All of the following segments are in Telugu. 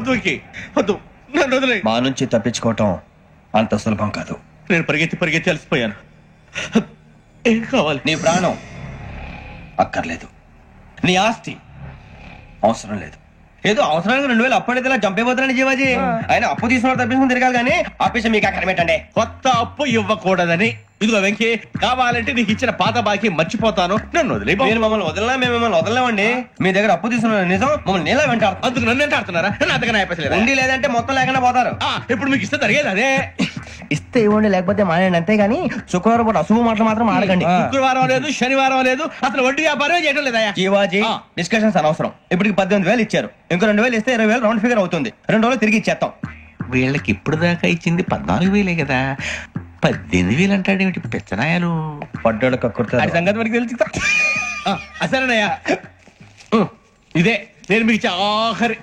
వద్దు వద్దు, నన్ను వదిలే. మా నుంచి తప్పించుకోవటం అంత సులభం కాదు. నేను పరిగెత్తి అలసిపోయాను. ఏం కావాలి? నీ ప్రాణం అక్కర్లేదు, నీ ఆస్తి అవసరం లేదు. ఏదో అవసరానికి 2000 అప్పుడైతే ఇలా చంపేపోతున్నాను జీవాజీ. ఆయన అప్పు తీసుకున్న తప్పించుకుని తిరగాలి కానీ ఆపేసి మీకు అక్కడ పెట్టండి. కొత్త అప్పు ఇవ్వకూడదని. ఇదిగో వెంకీ, కావాలంటే నీకు ఇచ్చిన పాత బాకీ మర్చిపోతాను, నన్ను వదిలే. మీరు మమ్మల్ని వదలనా? మేము మిమ్మల్ని వదలలేమండి. మీ దగ్గర అప్పు తీసుకున్న నిజం మమ్మల్ని నీలా వెంటాడు. అందుకు నన్ను ఎంత ఆడుతున్నారా? నన్ను అంతగా అయిపోలేదు. ఉండి లేదంటే మొత్తం లేకుండా పోతారు. ఇప్పుడు మీకు ఇస్తే జరిగేది అదే. ఇస్తే ఇవ్వండి, లేకపోతే మానేయండి, అంతేగాని శుక్రవారం పూట అశుభ మాటలు మాత్రం ఆడకండి. శుక్రవారం లేదు, శనివారం లేదు, అసలు వడ్డీ వ్యాపారమే చేయడం లేదా? జీవాజీ, డిస్కషన్స్ అనవసరం. ఇప్పటికి 18,000 ఇచ్చారు, ఇంకో 2,000 ఇస్తే 20,000 రౌండ్ ఫిగర్ అవుతుంది. 2 రోజులు తిరిగి ఇచ్చేస్తాం. వీళ్ళకి ఇప్పుడు దాకా ఇచ్చింది 14,000 కదా, 18,000 అంటాడేమిటి పెచ్చనాయాలు? పడ్డాడు కక్కుర్తాడు. సంగతి మనకి తెలుసు. అసలేనయ్యా, ఇదే నేను మీకు ఇచ్చే ఆఖరి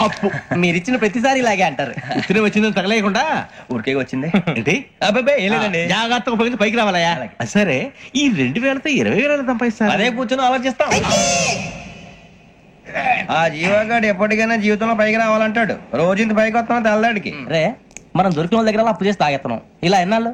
అప్పు. మీరిచ్చిన ప్రతిసారి ఇలాగే అంటారు. ఇతనే వచ్చిందని తగలేయకుండా ఊరికే వచ్చింది ఏంటి? అబ్బాయి ఏం లేదండి, జాగ్రత్తగా ఉపయోగించి పైకి రావాలయ్యా. సరే, ఈ 2,000తో 20,000 సంపాదిస్తారు. అదే కూర్చొని ఆలోచిస్తాం. ఆ జీవగాడు ఎప్పటికైనా జీవితంలో పైకి రావాలంటాడు. రోజు ఇంత పైకి వస్తాం తెల్లడికి. రే, మనం దొరికిన వాళ్ళ దగ్గర అప్పు చేసి తాగెత్తనం. ఇలా ఎన్నాళ్ళు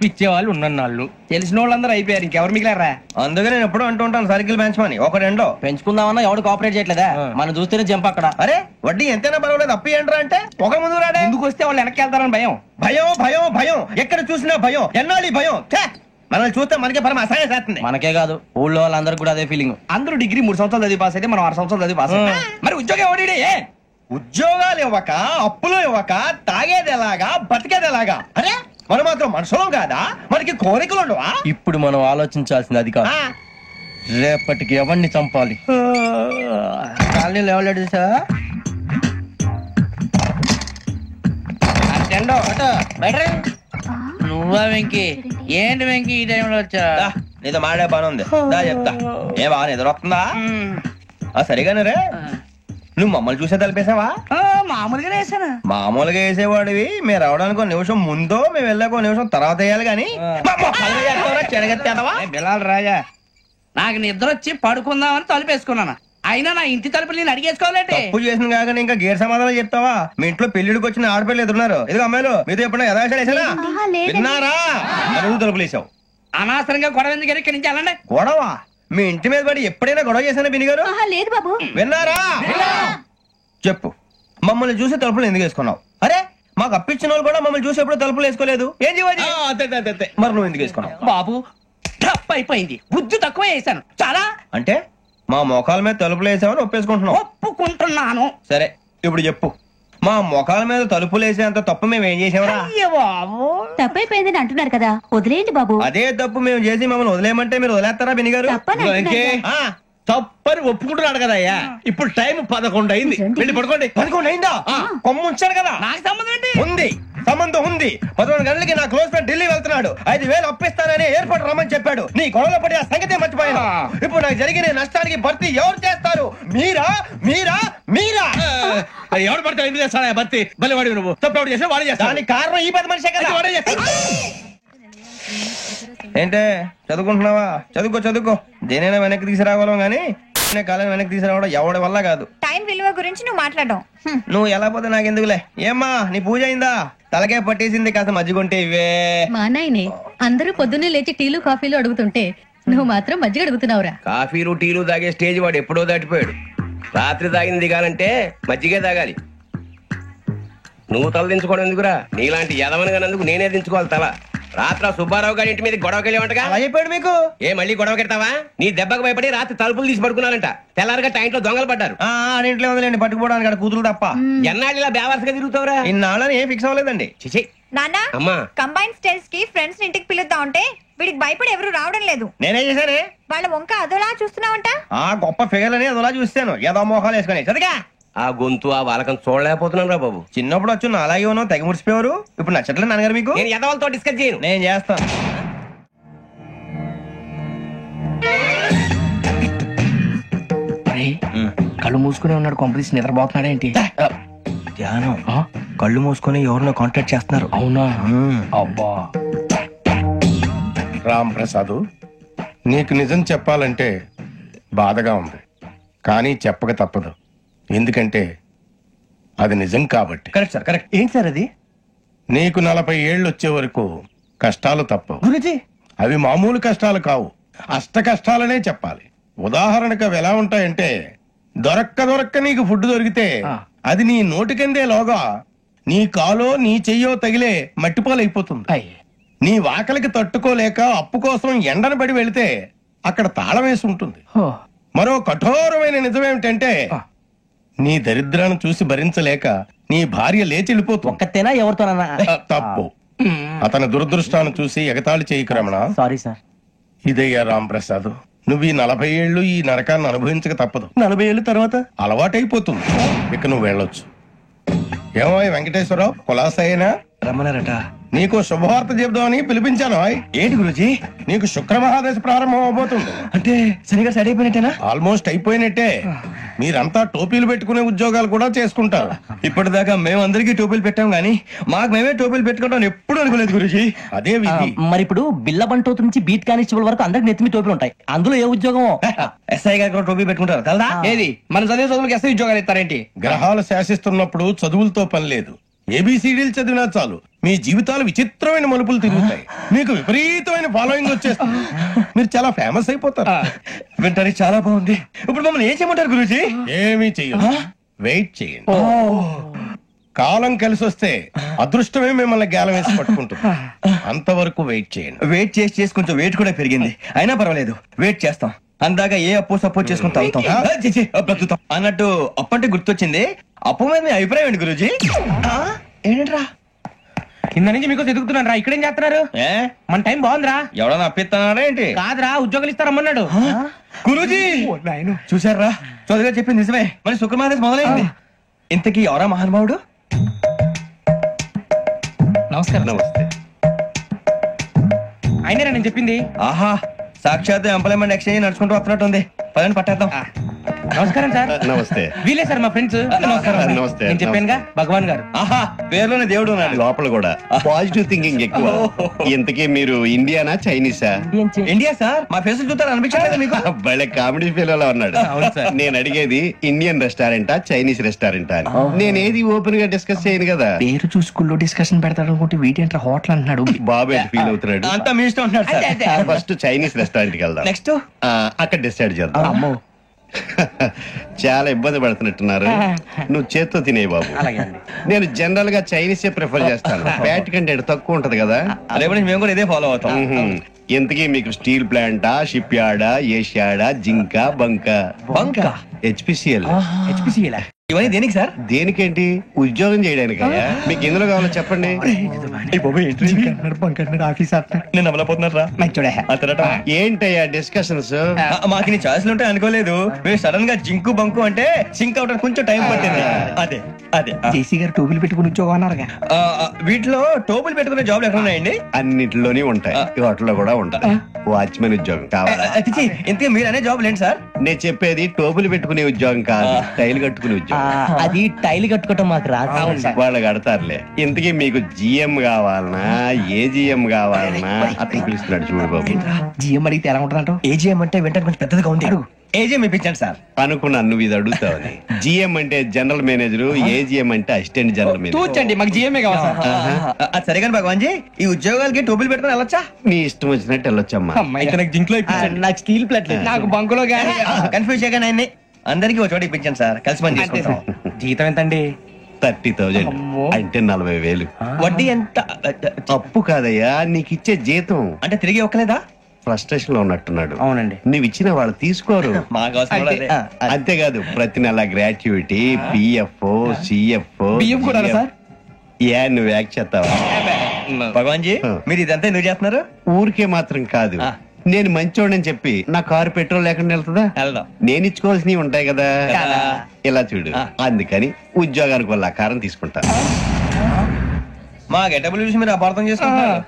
ఇచ్చేవాళ్ళు ఉన్నన్నాళ్ళు తెలిసిన వాళ్ళందరూ అయిపోయారు, ఇంకెవరు మిగిలారా? అందుకే నేను ఎప్పుడు అంటూ ఉంటాను సర్కిల్ బెంచ్ మని ఒక రెండో పెంచుకుందామన్నా ఎవడు కోఆపరేట్ చేయట్లేదా? మనం చూస్తేనే జంప్ అక్కడ. అరే వడ్డీ ఎంతైనా పర్వాలేదు, అప్పు ఏంట్రా అంటే ఒక ముందు రాడే. ముందుకు వస్తే వాళ్ళు వెనక్కి వెళ్తారని భయం. భయం భయం భయం, ఎక్కడ చూసినా భయం. ఎన్నాళ్ళు భయం? మనల్ని చూస్తే మనకే పరమ అసహాయం చేస్తుంది. మనకే కాదు, ఊళ్ళో వాళ్ళందరూ కూడా అదే ఫీలింగ్. అందరూ డిగ్రీ 3 సంవత్సరాలు చదివి పాస్ అయితే మనం 6 సంవత్సరాలు చదివి పాస్. మరి ఉద్యోగం ఎవడి? ఉద్యోగాలు ఇవ్వక, అప్పులు ఇవ్వక, తాగేది ఎలాగా, బతికేది ఎలాగా? అరే మనం మాత్రం మనుషులం కాదా? మనకి కోరికలు ఉండవా? ఇప్పుడు మనం ఆలోచించాల్సింది అది కాదు, రేపటికి ఎవరిని చంపాలి. కాలనీలో ఎవరు సార్? నువ్వా వెంకీ? ఏంటి వెంకీ ఈ టైంలో వచ్చా? నీతో మాడే పని ఉంది, దా చెప్తా. ఏ బాగా ఎదురొస్తుందా? సరిగానే రే, నువ్వు మమ్మల్ని చూసే తలిపేసావా? మామూలుగానే వేసాను. మామూలుగా వేసేవాడివి. మీరు రావడానికి 1 నిమిషం ముందో, మేము వెళ్ళాక 1 నిమిషం తర్వాత వేయాలి కానీ బిలాల్ రాజా, నాకు నిద్ర వచ్చి పడుకుందామని తలుపేసుకున్నాను. అయినా నా ఇంటి తలుపులు నేను అడిగేసుకోవాలంటే తప్పు చేసిన కాక ఇంకా గేర్ సమాధానం చెప్తావా? మీ ఇంట్లో పెళ్లిడికి వచ్చిన ఆడపిల్లలు ఎదురున్నారు. ఇదిగో అమ్మాయిలు, మీతో ఎప్పుడైనా యథాశాలేసానా? విన్నారా? అడుగు తలుపులు వేసావు. అనవసరంగా గొడవ ఎందుకు ఇక్కడి నుంచి వెళ్ళండి. గొడవ? మీ ఇంటి మీద పడి ఎప్పుడైనా గొడవ చేశానా బిని గారు? లేదు బాబు. విన్నారా? చెప్పు, మమ్మల్ని చూసి తలుపులు ఎందుకు వేసుకున్నావు? అరే మాకు అప్పించిన వాళ్ళు కూడా మమ్మల్ని చూసి ఎప్పుడు తలుపులు వేసుకోలేదు. ఏం చేయాలి? మరి నువ్వు ఎందుకు వేసుకున్నావు? బాబు టప్ అయిపోయింది, బుద్ధి తక్కువ వేసాను చాలా. అంటే మా మోకాల మీద తలుపులు వేసామని ఒప్పేసుకుంటున్నావు? ఒప్పుకుంటున్నాను. సరే ఇప్పుడు చెప్పు, మా మొఖాల మీద తలుపులు వేసేంత తప్పు మేము ఏం చేసామరా? తప్పైపోయిందని అంటున్నారు కదా, వదిలేయండి బాబు. అదే తప్పు మేము చేసి మమ్మల్ని వదిలేయమంటే మీరు వదిలేస్తారా బిని గారు? తప్పని ఒప్పుకుంటున్నాడు కదా అయ్యా. ఇప్పుడు టైం 11 అయింది, వెళ్ళి పడుకోండి. 11 అయిందా? కొమ్ము ఉంచాడు కదా. నాకు సంబంధం ఏంటి? ఉంది, సంబంధం ఉంది. 11 గంటలకి నా క్లోజ్ ఫ్రెండ్ ఢిల్లీ వెళ్తున్నాడు. 5,000 అప్పిస్తానని ఎయిర్పోర్ట్ రమ్మని చెప్పాడు. నీ గొడవలో పడి ఆ సంగతి మర్చిపోయాను. ఇప్పుడు నాకు జరిగిన నష్టానికి భర్తీ ఎవరు చేస్తారు? మీరా మీరా మీరా? ఎవడు పడితే ఎందుకు చేస్తాడా భర్తీ? భలే వాడి నువ్వు. తప్పు ఎవడు చేస్తే వాడే చేస్తాడు. దానికి కారణం ఈ 10 మనిషే కదా. వాడే చేస్తాడు. ఏంటే చదువుకుంటున్నావా? చదువుకో. దేనైనా వెనక్కి తీసుకురావాలం గానీ కాలం వెనక్కి తీసుకురావడం ఎవడి వల్ల కాదు. టైం విలువ గురించి నువ్వు మాట్లాడడం. నువ్వు ఎలా పోతే నాకెందుకులే. ఏమ్మా నీ పూజ అయిందా? తలకే పట్టేసింది, కాస్త మజ్జిగుంటే ఇవే. మా నాయనే అందరూ పొద్దున్నే లేచి టీలు కాఫీలు అడుగుతుంటే నువ్వు మాత్రం మజ్జిగ అడుగుతున్నావురా. కాఫీలు టీలు తాగే స్టేజ్ వాడు ఎప్పుడో దాటిపోయాడు. రాత్రి తాగింది దిగాలంటే మజ్జిగే తాగాలి. నువ్వు తల దించుకోవడం ఎందుకురా? నీలాంటి యదవనగానందుకు నేనే దించుకోవాలి తల. రాత్రి సుబ్బారావు గారి ఇంటి మీద గొడవకెళ్ళేవంటగా. అలా చెప్పాడు మీకు? ఏ మళ్ళీ గొడవ కెడతావా? నీ దెబ్బకు భయపడి రాత్రి తలుపులు తీసి పడుకున్నారంట. తెల్లారగా టైంట్లో దొంగలు పడ్డారు. ఇంట్లో ఉందిలేండి, పట్టుకుపోవడానికి అక్కడ కూతురు తప్ప. ఎన్నాళ్ళు ఇలా బేవర్స్గా తిరుగుతావురా? ఇన్నాళ్ళని ఏం ఫిక్స్ అవ్వలేదండి. చిచి నాన్న, అమ్మా, కంబైన్ స్టైల్స్ కి ఫ్రెండ్స్ ఇంటికి పిలుద్దాం అంటే వీడికి భయపడి ఎవరు రావడం లేదు. నేనేం చేశానే? వాళ్ళ వంక అదోలా చూస్తున్నావంట. గొప్ప ఫిగర్ అని అదోలా చూస్తాను, ఏదో మోహాలు వేసుకుని. చదిగా ఆ గొంతు ఆ వాలకం చూడలేకపోతున్నాను రా బాబు. చిన్నప్పుడు వచ్చి నా అలాగే ఉన్నావు, తెగ ముడిచిపోయారు. ఇప్పుడు నచ్చట్లేదు నాన్నగారు మీకు? నేను యదవలతో డిస్కస్ చేయను. నేను చేస్తాను. కళ్ళు మూసుకుని ఉన్నాడు, కొంపదీసి నిద్రపోతున్నాడేంటి? ధ్యానం. కళ్ళు మూసుకొని ఎవరినో కాంటాక్ట్ చేస్తున్నారు. అవునా? అబ్బా రామ్ ప్రసాద్, నీకు నిజం చెప్పాలంటే బాధగా ఉంది, కానీ చెప్పక తప్పదు. ఎందుకంటే అది నిజం కాబట్టి. Correct sir, correct. ఏంటి సార్ అది? నీకు 40 ఏళ్ళు వచ్చే వరకు కష్టాలు తప్పవు. గురుజీ, అవి మామూలు కష్టాలు కావు, అష్ట కష్టాలనే చెప్పాలి. ఉదాహరణకు అవి ఎలా ఉంటాయంటే, దొరక్క నీకు ఫుడ్ దొరికితే అది నీ నోటికందే లోగా నీ కాలో నీ చెయ్యో తగిలే మట్టిపాలైపోతుంది. నీ వాకలికి తట్టుకోలేక అప్పు కోసం ఎండను పడి వెళితే అక్కడ తాళం వేసి ఉంటుంది. మరో కఠోరమైన నిజమేమిటంటే, నీ దరిద్రాన్ని చూసి భరించలేక నీ భార్య లేచి వెళ్ళిపోతుంది. ఒక్కతేనా ఎవరితోనన్నా? తప్పు. అతని దురదృష్టాన్ని చూసి ఎగతాళి చేయకు రమణ. Sorry sir. ఇదయ్యా రాంప్రసాద్, నువ్వు ఈ 40 ఏళ్ళు ఈ నరకాన్ని అనుభవించక తప్పదు. 40 ఏళ్ళ తర్వాత అలవాటైపోతుంది. ఇక నువ్వు వెళ్ళొచ్చు. ఏమో వెంకటేశ్వరరావు, కులాసైనా రమ్మన్నారట. నీకు శుభవార్త చెబుదామని పిలిపించాను. ఏంటి గురుజీ? నీకు శుక్రమహాదశ ప్రారంభం అవబోతుంది. అంటే సరిగా సెట్ అయిపోయినట్టేనా? ఆల్మోస్ట్ అయిపోయినట్టే. మీరంతా టోపీలు పెట్టుకునే ఉద్యోగాలు కూడా చేసుకుంటారు. ఇప్పటిదాకా మేమందరికీ టోపీలు పెట్టాం గానీ మాకు మేమే టోపీలు పెట్టుకుంటాం ఎప్పుడు అనుకోలేదు గురుజీ. అదే విధి. మరి ఇప్పుడు బిల్ల బంటోతు నుంచి బీట్ కానిస్టేబుల్ వరకు అందరికి నెత్తిమి టోపీలు ఉంటాయి. అందులో ఏ ఉద్యోగం? ఎస్ఐ గారు కూడా టోపీ పెట్టుకుంటారు కదా. ఏది మన చదువులకు ఎస్ఐ ఉద్యోగాలు ఇస్తారేంటి? గ్రహాలు శాసిస్తున్నప్పుడు చదువులతో పని లేదు. ఏబిసిడీలు చదివినా చాలు మీ జీవితాలు విచిత్రమైన మలుపులు తిరుగుతాయి. మీకు విపరీతమైన ఫాలోయింగ్ వచ్చేస్తుంది. మీరు చాలా ఫేమస్ అయిపోతారు. వింటానికి చాలా బాగుంది. ఇప్పుడు మమ్మల్ని ఏం చేయమంటారు గురూజీ? ఏమీ చెయ్యదు, వెయిట్ చేయండి. కాలం కలిసి వస్తే అదృష్టమే మిమ్మల్ని గేలం వేసి పట్టుకుంటుంది. అంతవరకు వెయిట్ చేయండి. వెయిట్ చేసి కొంచెం వెయిట్ కూడా పెరిగింది. అయినా పర్వాలేదు, వెయిట్ చేస్తాం. అందాక ఏ అప్పు సపోర్ట్ చేసుకుని తాగుతాం, బ్రతుకుతాం అన్నట్టు. అప్పు అంటే గుర్తొచ్చింది. అప్పు మీద మీ అభిప్రాయం ఏంటి గురూజీ? ఏంటరా కింద నుంచి మీకు ఎదుగుతున్నాను రా. ఇక్కడేం చేస్తున్నారు? మన టైం బాగుందిరా. ఎవడన్నా అప్పిస్తున్నారా ఏంటి? కాదురా, ఉద్యోగాలు ఇస్తారమ్మన్నాడు గురూజీ. చూసారా, చదువుగా చెప్పింది నిజమే. మరి శుక్రమాదేశ్ మొదలైంది. ఇంతకీ ఎవరా మహానుభావుడు? నమస్కారం. నమస్తే. అయినా నేను చెప్పింది. ఆహా, సాక్షాత్ ఎంప్లాయ్మెంట్ ఎక్స్చేంజ్ నడుచుకుంటూ వస్తున్నట్టు ఉంది. పదండి పట్టేద్దాం. నమస్కారం సార్. నమస్తే. వీలే సార్ మా ఫ్రెండ్స్. నమస్తే. నేను చెప్పానుగా, భగవాన్ గారు. ఆహా, పేర్లోనే దేవుడు ఉన్నాడు. లోపల కూడా పాజిటివ్ థింకింగ్ ఎక్కువ. ఇంతకీ మీరు ఇండియానా చైనీసా? India sir. మా ఫేస్ చూస్తారు అనిపించలేదు మీకు? భలే కామెడీ ఫీల్ అలా ఉన్నాడు. నేను అడిగేది ఇండియన్ రెస్టారెంటా చైనీస్ రెస్టారెంటా అని. నేను ఏది ఓపెన్ గా డిస్కస్ చేయను కదా. పేరు చూసుకుల్లో డిస్కషన్ పెడతాడు అనుకుంటే వీటేంట్రా హోటల్ అంటున్నాడు. బాబు ఫీల్ అవుతున్నాడు. అంతా మీ ఇష్టం ఉంటున్నాడు సార్. ఫస్ట్ చైనీస్ రెస్టారెంట్ కి వెళ్దాం. నెక్స్ట్ అక్కడ డిసైడ్ చేద్దాం. చాలా ఇబ్బంది పడుతున్నట్టున్నారు. నువ్వు చేత్తో తినే బాబు. నేను జనరల్ గా చైనీసే ప్రిఫర్ చేస్తాను. ఫ్యాట్ కంటెంట్ తక్కువ ఉంటది కదా. రేపు మేము కూడా ఇదే ఫాలో అవుతాం. ఇంతకీ మీకు స్టీల్ ప్లాంటా, షిప్ యార్డా, ఏషియాడా, జింక, బంక హెచ్పిసిఎల్. ఇవన్నీ దేనికి సార్? దేనికేంటి? ఉద్యోగం చేయడానికి. మీకు ఎందులో కావాలో చెప్పండి. నేను అమలపోతున్నారా? ఏంటయ్యా డిస్కషన్స్? మాకు నీ ఛాయిస్లు ఉంటాయి అనుకోలేదు. మీరు సడన్ గా జింకు బంకు అంటే సింక్ అవడానికి కొంచెం టైం పట్టింది. అదే అదే జేసీ గారు టోపీలు పెట్టుకుని ఉద్యోగం అన్నారుగా. వీటిలో టోపులు పెట్టుకునే జాబ్లు ఎక్కడ ఉన్నాయండి? అన్నిటిలోనే ఉంటాయి. వాటిలో కూడా ఉంటాయి. వాచ్మెన్ ఉద్యోగం కావాలా? ఇంతకీ మీరు అనే జాబ్ లేండి సార్? నేను చెప్పేది టోపులు పెట్టుకునే ఉద్యోగం కాదు, టైల్ కట్టుకునే ఉద్యోగం. అది టైల్ కట్టుకోవటం మాకు రాదు. వాళ్ళు కడతారులే. ఇంతకీ మీకు జిఎం కావాలనా, ఏజిఎం కావాలనా? అతను పిలుస్తున్నాడు చూడు బాబు. జిఎం అడిగితే ఎలా ఉంటుందంట? ఏజీఎం అంటే వెంటనే కొంచెం పెద్దదిగా ఉంది. ఏజీఎం ఇప్పించండి సార్. అనుకున్నాను నువ్వు ఇది అడుగుతావని. జిఎం అంటే జనరల్ మేనేజర్, ఏజిఎం అంటే అసిస్టెంట్ జనరల్ మేనేజర్. తూచండి, మాకు జిఎంఏ కావాలి సార్. అది సరే కానీ భగవాన్ జీ, ఈ ఉద్యోగాలకి టోపులు పెట్టుకుని వెళ్ళొచ్చా? నీ ఇష్టం వచ్చినట్టు వెళ్ళొచ్చమ్మా. జింక్ లో నాకు స్టీల్ ప్లేట్ నాకు బంకులో గానీ కన్ఫ్యూజ్ చేయగానే ఆయన్ని అందరికి ఒక చోట ఇప్పించండి సార్. కలిసి పని చేసుకుంటాం. జీతం ఎంతండి? 30,000 అంటే 40,000. వడ్డీ ఎంత? అప్పు కాదయ్యా, నీకు ఇచ్చే జీతం. అంటే తిరిగి ఒక్కలేదా? ఫ్రస్ట్రేషన్ లో ఉన్నట్టున్నాడు. అవునండి. నువ్వు ఇచ్చిన వాళ్ళు తీసుకోరు. మాకు అవసరం కూడా అదే. అంతేకాదు ప్రతి నెల గ్రాట్యుటీ, పిఎఫ్, సిఎఫ్. బియ్యం కూడా సార్? నువ్వు యాక్ట్ చేస్తావా? భగవాన్ జీ, మీరు ఇదంతా ఎందుకు చేస్తున్నారు? ఊరికే మాత్రం కాదు. నేను మంచోడని చెప్పి నా కారు పెట్రోల్ లేకుండా వెళ్తుందా? వెళ్దాం. నేను ఇచ్చుకోవాల్సినవి ఉంటాయి కదా. ఇలా చూడు, అందుకని ఉద్యోగానికి వాళ్ళ ఆకారం తీసుకుంటా. మా గెటబుల్ చూసి మీరు అపార్థం చేసుకుంటున్నారు.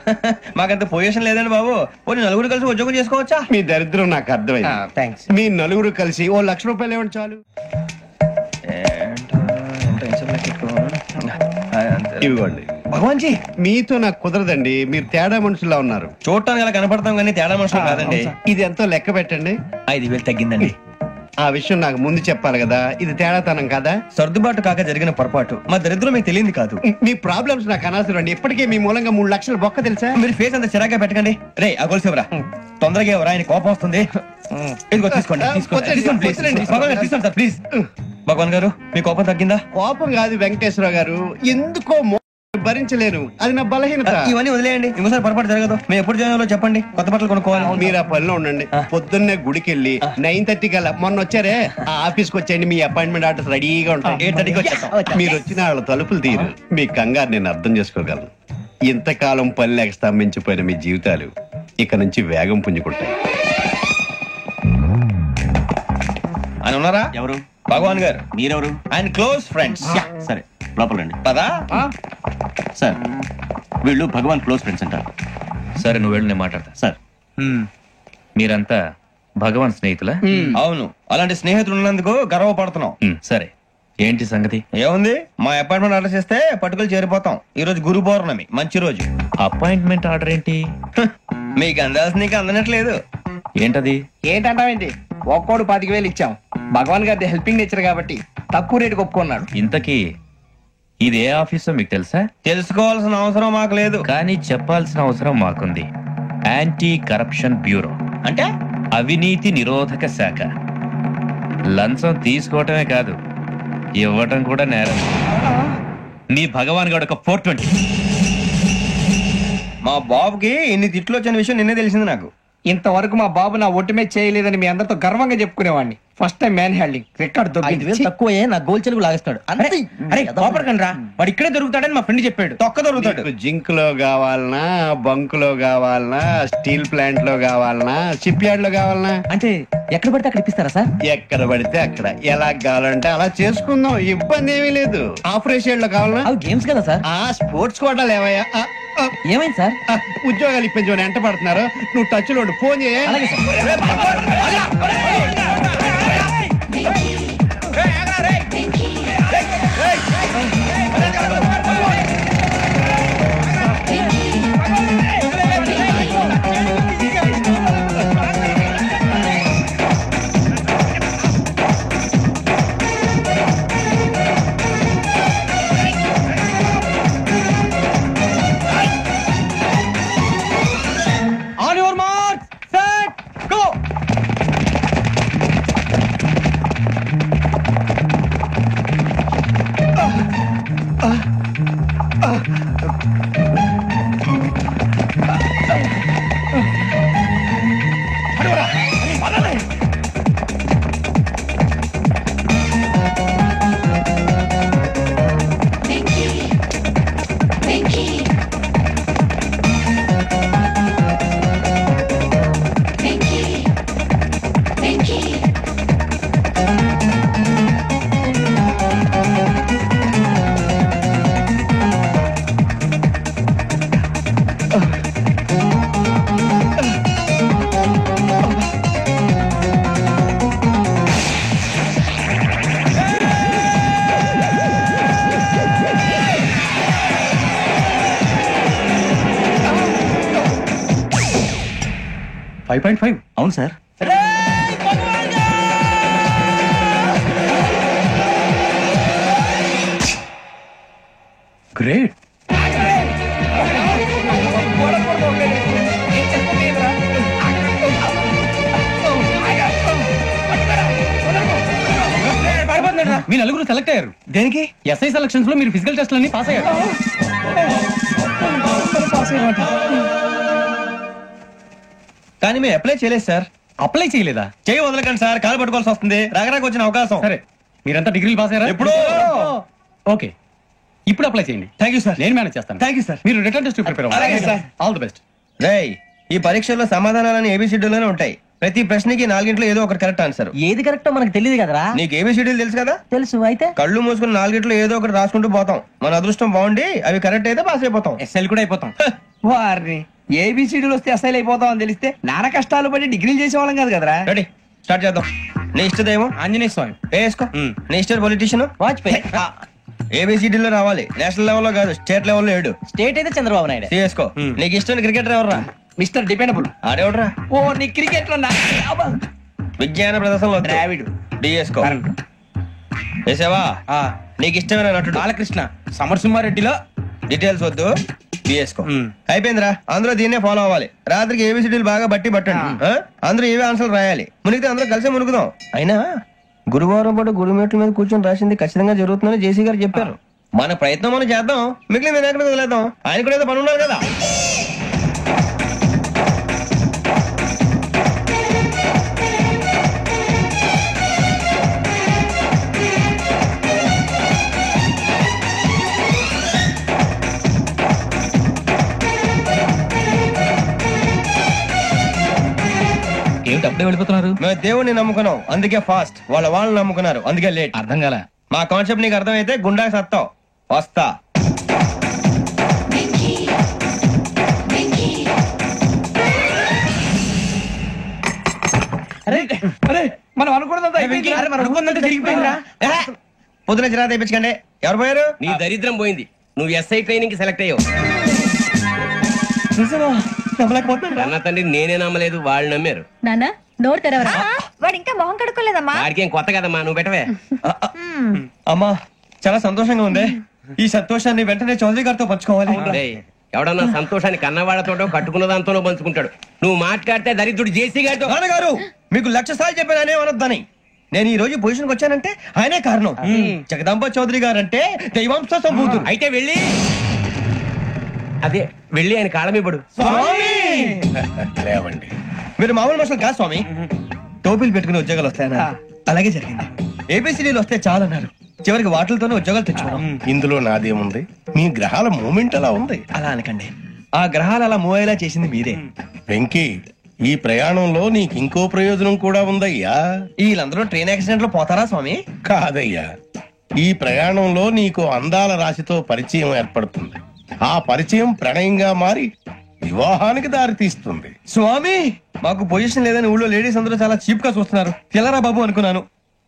మాకంత పొజిషన్ లేదండి బాబు. పోనీ నలుగురు కలిసి ఉద్యోగం చేసుకోవచ్చా? మీ దరిద్రం నాకు అర్థమైంది. మీ నలుగురు కలిసి ఓ ₹1,00,000 ఇవ్వండి చాలు. ఇవ్వండి. భగవాన్ జీ, మీతో నాకు కుదరదండి. మీరు తేడా మనుషుల్లా ఉన్నారు. చూడటానికి అలా కనపడతాం కానీ తేడా మనుషులు కాదండి. ఇది ఎంతో లెక్క పెట్టండి. 5,000 తగ్గిందండి. ఆ విషయం నాకు ముందు చెప్పాలి కదా, ఇది తేడాతనం కదా. సర్దుబాటు కాక జరిగిన పొరపాటు, మా దరిద్రం మీకు తెలియంది కాదు. మీ ప్రాబ్లమ్స్ నాకు అనవసరం అండి. ఇప్పటికే మీ మూలంగా 3 లక్షలు బొక్క తెలుసా. మీరు ఫేస్ అంత చిరాగ్గా పెట్టకండి. రే ఆ గొలుసు ఎవరా, తొందరగా ఎవరా, ఆయన కోపం వస్తుంది. ఇదిగో తీసుకోండి, తీసుకోండి ప్లీజ్. భగవాన్ గారు మీ కోపం తగ్గిందా? కోపం కాదు వెంకటేశ్వరరావు గారు, ఎందుకో భరించలేను, అది నా బలహీనత. ఇవన్నీ వదిలేయండి, ఇంకోసారి పొరపాటు జరగదు. మేము ఎప్పుడు జాయిన్ చెప్పండి, కొత్త బట్టలు కొనుక్కోవాలి. మీరు ఆ పనిలో ఉండండి. పొద్దున్నే గుడికి వెళ్ళి 9:30 కల్లా, మొన్న వచ్చారే ఆ ఆఫీస్కి వచ్చేయండి, మీ అపాయింట్మెంట్ ఆర్డర్స్ రెడీగా ఉంటాయి. 8:30కి వచ్చేస్తాం. మీరు వచ్చిన వాళ్ళ తలుపులు తీరు. మీ కంగారు నేను అర్థం చేసుకోగలను. ఇంతకాలం పని లేక స్తంభించిపోయిన మీ జీవితాలు ఇక నుంచి వేగం పుంజుకుంటాయి. ఆయన ఉన్నారా? ఎవరు? భగవాన్ గారు. మీరెవరు? ఆయన క్లోజ్ ఫ్రెండ్స్. సరే లోపల రండి. పదా సార్ వీళ్ళు భగవాన్ క్లోజ్ ఫ్రెండ్స్ అంటారు. సరే నువ్వు వెళ్ళి నేను మాట్లాడతా. సార్ మీరంతా భగవాన్ స్నేహితులా? అవును, అలాంటి స్నేహితులు ఉన్నందుకు గర్వపడుతున్నాం. సరే ఏంటి సంగతి? ఏముంది, మా అపాయింట్మెంట్ ఆర్డర్ చేస్తే పట్టుకులు చేరిపోతాం. ఈ రోజు గురు పౌర్ణమి, మంచి రోజు. అపాయింట్మెంట్ ఆర్డర్ ఏంటి? మీకు అందాల్సిన నీకు అందనట్లేదు. ఏంటది? ఏంటంటావేంటి? ఒక్కోడు 25,000 ఇచ్చాం. భగవాన్ గారి హెల్పింగ్ నేచర్ కాబట్టి తక్కువ రేటుకి ఒప్పుకున్నాడు. ఇంతకీ ఇది ఏ ఆఫీసో మీకు తెలుసా? తెలుసుకోవాల్సిన అవసరం మాకు లేదు, కానీ చెప్పాల్సిన అవసరం మాకుంది. యాంటీ కరప్షన్ బ్యూరో అంటే అవినీతి నిరోధక శాఖ. లంచం తీసుకోవటమే కాదు, ఇవ్వటం కూడా నేరం. మీ భగవాన్ గారు ఒక 420. మా బాబుకి ఇన్ని తిట్లు వచ్చిన విషయం నిన్నే తెలిసింది నాకు. ఇంతవరకు మా బాబు నా ఒట్టుమే చేయలేదని మీ అందరితో గర్వంగా చెప్పుకునేవాడిని. First time man handing record దొరికింది. తక్కువే నా గోల్ చెలుగు లాగేస్తాడు. అరే కోపడకండి రా, వాడు ఇక్కడే దొరుకుతాడని మా ఫ్రెండ్ చెప్పాడు. తొక్క దొరుకుతాడు. మీకు జింక్ లో కావాలనా, బంక్ లో కావాలనా, స్టీల్ ప్లాంట్ లో కావాలనా, షిప్ యార్డ్ లో కావాలనా? అంటే ఎక్కడ పడితే అక్కడ ఇప్పిస్తారా సార్? ఎక్కడ పడితే అక్కడ, ఎలా కావాలంటే అలా చేసుకుందాం, ఇబ్బంది ఏమీ లేదు. ఆపరేషన్ లో కావాలనా? అవి గేమ్స్ కదా సార్. ఆ స్పోర్ట్స్ కోటాలు ఏమయ్యా? ఏమైంది సార్? ఉద్యోగాలు ఇప్పించమని ఎంట పడుతున్నారు. నువ్వు టచ్ లో ఫోన్ చేయ. అలాగే sir. On your mark, set, go. అవును సార్. గ్రేట్. మీ నలుగురు సెలెక్ట్ అయ్యారు. దేనికి? ఎస్ఐ సెలక్షన్స్ లో మీరు ఫిజికల్ టెస్ట్ అన్ని పాస్ అయ్యారు. కానీ మేము అప్లై చేయలేదు సార్. అప్లై చేయలేదా? చేయి వదలకండి సార్, కాలు పట్టుకోవాల్సి వస్తుంది. రాగరాకు వచ్చిన అవకాశం. సరే మీరంతా డిగ్రీలు పాస్ అయ్యారా? ఎప్పుడో. ఓకే, ఇప్పుడు అప్లై చేయండి. Thank you sir. నేను మేనేజ్ చేస్తాను. Thank you sir. మీరు రిటర్న్ టెస్ట్ ప్రిపేర్ అలాగే అవ్వండి. సార్. All the best. రేయ్, ఈ పరీక్షల్లో సమాధానాలని ఏబిసిడ్యూల్లోనే ఉంటాయి. ప్రతి ప్రశ్నకి 4 ఏదో ఒకటి కరెక్ట్ ఆన్సర్. ఏది కరెక్టో మనకు తెలియదు కదరా. నీకు ఏబిసిడ్యూల్ తెలుసు కదా? తెలుసు. అయితే కళ్ళు మూసుకుని 4 ఏదో ఒకటి రాసుకుంటూ పోతాం. మన అదృష్టం బాగుండి అవి కరెక్ట్ అయితే పాస్ అయిపోతాం. ఎస్ఎల్ కూడా అయిపోతాం. వారిని ఏబిసిడీలు వస్తే అసైల్ అయిపోతాం అని తెలిస్తే నాన్న కష్టాలు పడి డిగ్రీలు చేసేవాళ్ళం కాదు కదరా. రెడీ, స్టార్ట్ చేద్దాం. నీ ఇష్టదేమో ఆంజనేయ స్వామి. వేసుకో. నీ ఇష్ట పొలిటీషియన్ వాజ్పేయి. ఏబిసిడీలో రావాలి, నేషనల్ లెవెల్లో కాదు, స్టేట్ లెవెల్లో 7. స్టేట్ అయితే చంద్రబాబు నాయుడు. సిఎస్కో. నీకు ఇష్టం క్రికెటర్ ఎవర్రా? Mister dependable. ఆడేవడరా? ఓ నీ క్రికెట్ లో విజ్ఞాన ప్రదర్శనలో ద్రావిడు. డిఎస్కో వేసావా? నీకు ఇష్టమైన నటుడు బాలకృష్ణ సమరసింహారెడ్డిలో డీటెయిల్స్ వద్దు, డిఎస్కో అయిపోయిందిరా. అందరూ దీన్నే ఫాలో అవ్వాలి. రాత్రికి ఏబిసిడీలు బాగా పట్టండి. అందరూ ఏవే ఆన్సర్లు రాయాలి. మునిగితే అందరూ కలిసే మునుగుదాం. అయినా గురువారం పాటు గురుమేట్ల మీద కూర్చొని రాసింది ఖచ్చితంగా జరుగుతుందని జేసీ గారు చెప్పారు. మన ప్రయత్నం మనం చేద్దాం, మిగిలిన నేను ఎక్కడ వదిలేద్దాం. ఆయన కూడా ఏదో పని ఉన్నారు కదా. ఏమిటి అప్పుడే వెళ్ళిపోతున్నారు? మేము దేవుడిని నమ్ముకున్నాం, అందుకే ఫాస్ట్. వాళ్ళని నమ్ముకున్నారు, అందుకే లేట్. అర్థం కాల. మా కాన్సెప్ట్ నీకు అర్థమైతే గుండా సత్తావు. వస్తా. మనం అనుకున్నదంతా జరిగిపోయిందిరా. పొద్దున చిరా తెప్పించకండి. ఎవరు పోయారు? నీ దరిద్రం పోయింది. నువ్వు ఎస్ఐ ట్రైనింగ్ కి సెలెక్ట్ అయ్యావు. అన్న తండ్రి నేనే నమ్మలేదు, వాళ్ళు నమ్మారు. నాన్న నోరు తెరవరా. వాడు ఇంకా మొహం కడుక్కోలేదమ్మా. వాడికి ఏం కొత్త కదమ్మా, నువ్వు పెట్టవే. అమ్మా చాలా సంతోషంగా ఉంది. ఈ సంతోషాన్ని వెంటనే చౌదరి గారితో పంచుకోవాలి. డేయ్, ఎవడన్నా సంతోషాన్ని కన్నవాళ్లతోటో కట్టుకున్న దాంతోనో పంచుకుంటాడు. నువ్వు మాట్లాడితే దరిద్రుడు జేసీ గారితో. నాన్నగారు మీకు 1,00,000 సార్లు చెప్పాననే అనొద్దని. నేను ఈ రోజు పొజిషన్కి వచ్చానంటే ఆయనే కారణం. జగదాంబ చౌదరి గారు అంటే దైవాంశ సంభూతుడు. అయితే వెళ్ళి ఆయన కాళ్ళమివ్వడు. లేవండి. మీరు మామూలు మనుషులు కాదు స్వామి. టోపీలు పెట్టుకుని ఉద్యోగాలు వస్తాయన్నా. అలాగే జరిగింది. ఏబిసిడీలు వస్తే చాలన్నారు. చివరికి వాటిలతోనే ఉద్యోగాలు తెచ్చుకున్నాం. ఇందులో నాదేముంది? మీ గ్రహాల మూమెంట్ అలా ఉంది. అలా అనకండి, ఆ గ్రహాలు అలా మూవ్ అయ్యేలా చేసింది మీరే. వెంకీ, ఈ ప్రయాణంలో నీకు ఇంకో ప్రయోజనం కూడా ఉందయ్యా. వీళ్ళందరూ ట్రైన్ యాక్సిడెంట్ లో పోతారా స్వామి? కాదయ్యా, ఈ ప్రయాణంలో నీకు అందాల రాశితో పరిచయం ఏర్పడుతుంది. ఆ పరిచయం ప్రణయంగా మారి వివాహానికి దారి తీస్తుంది. స్వామి మాకు పొజిషన్ లేదని ఊళ్ళో లేడీస్ అందరూ చాలా చీప్ గా చూస్తున్నారు. తెల్లరా బాబు అనుకున్నాను.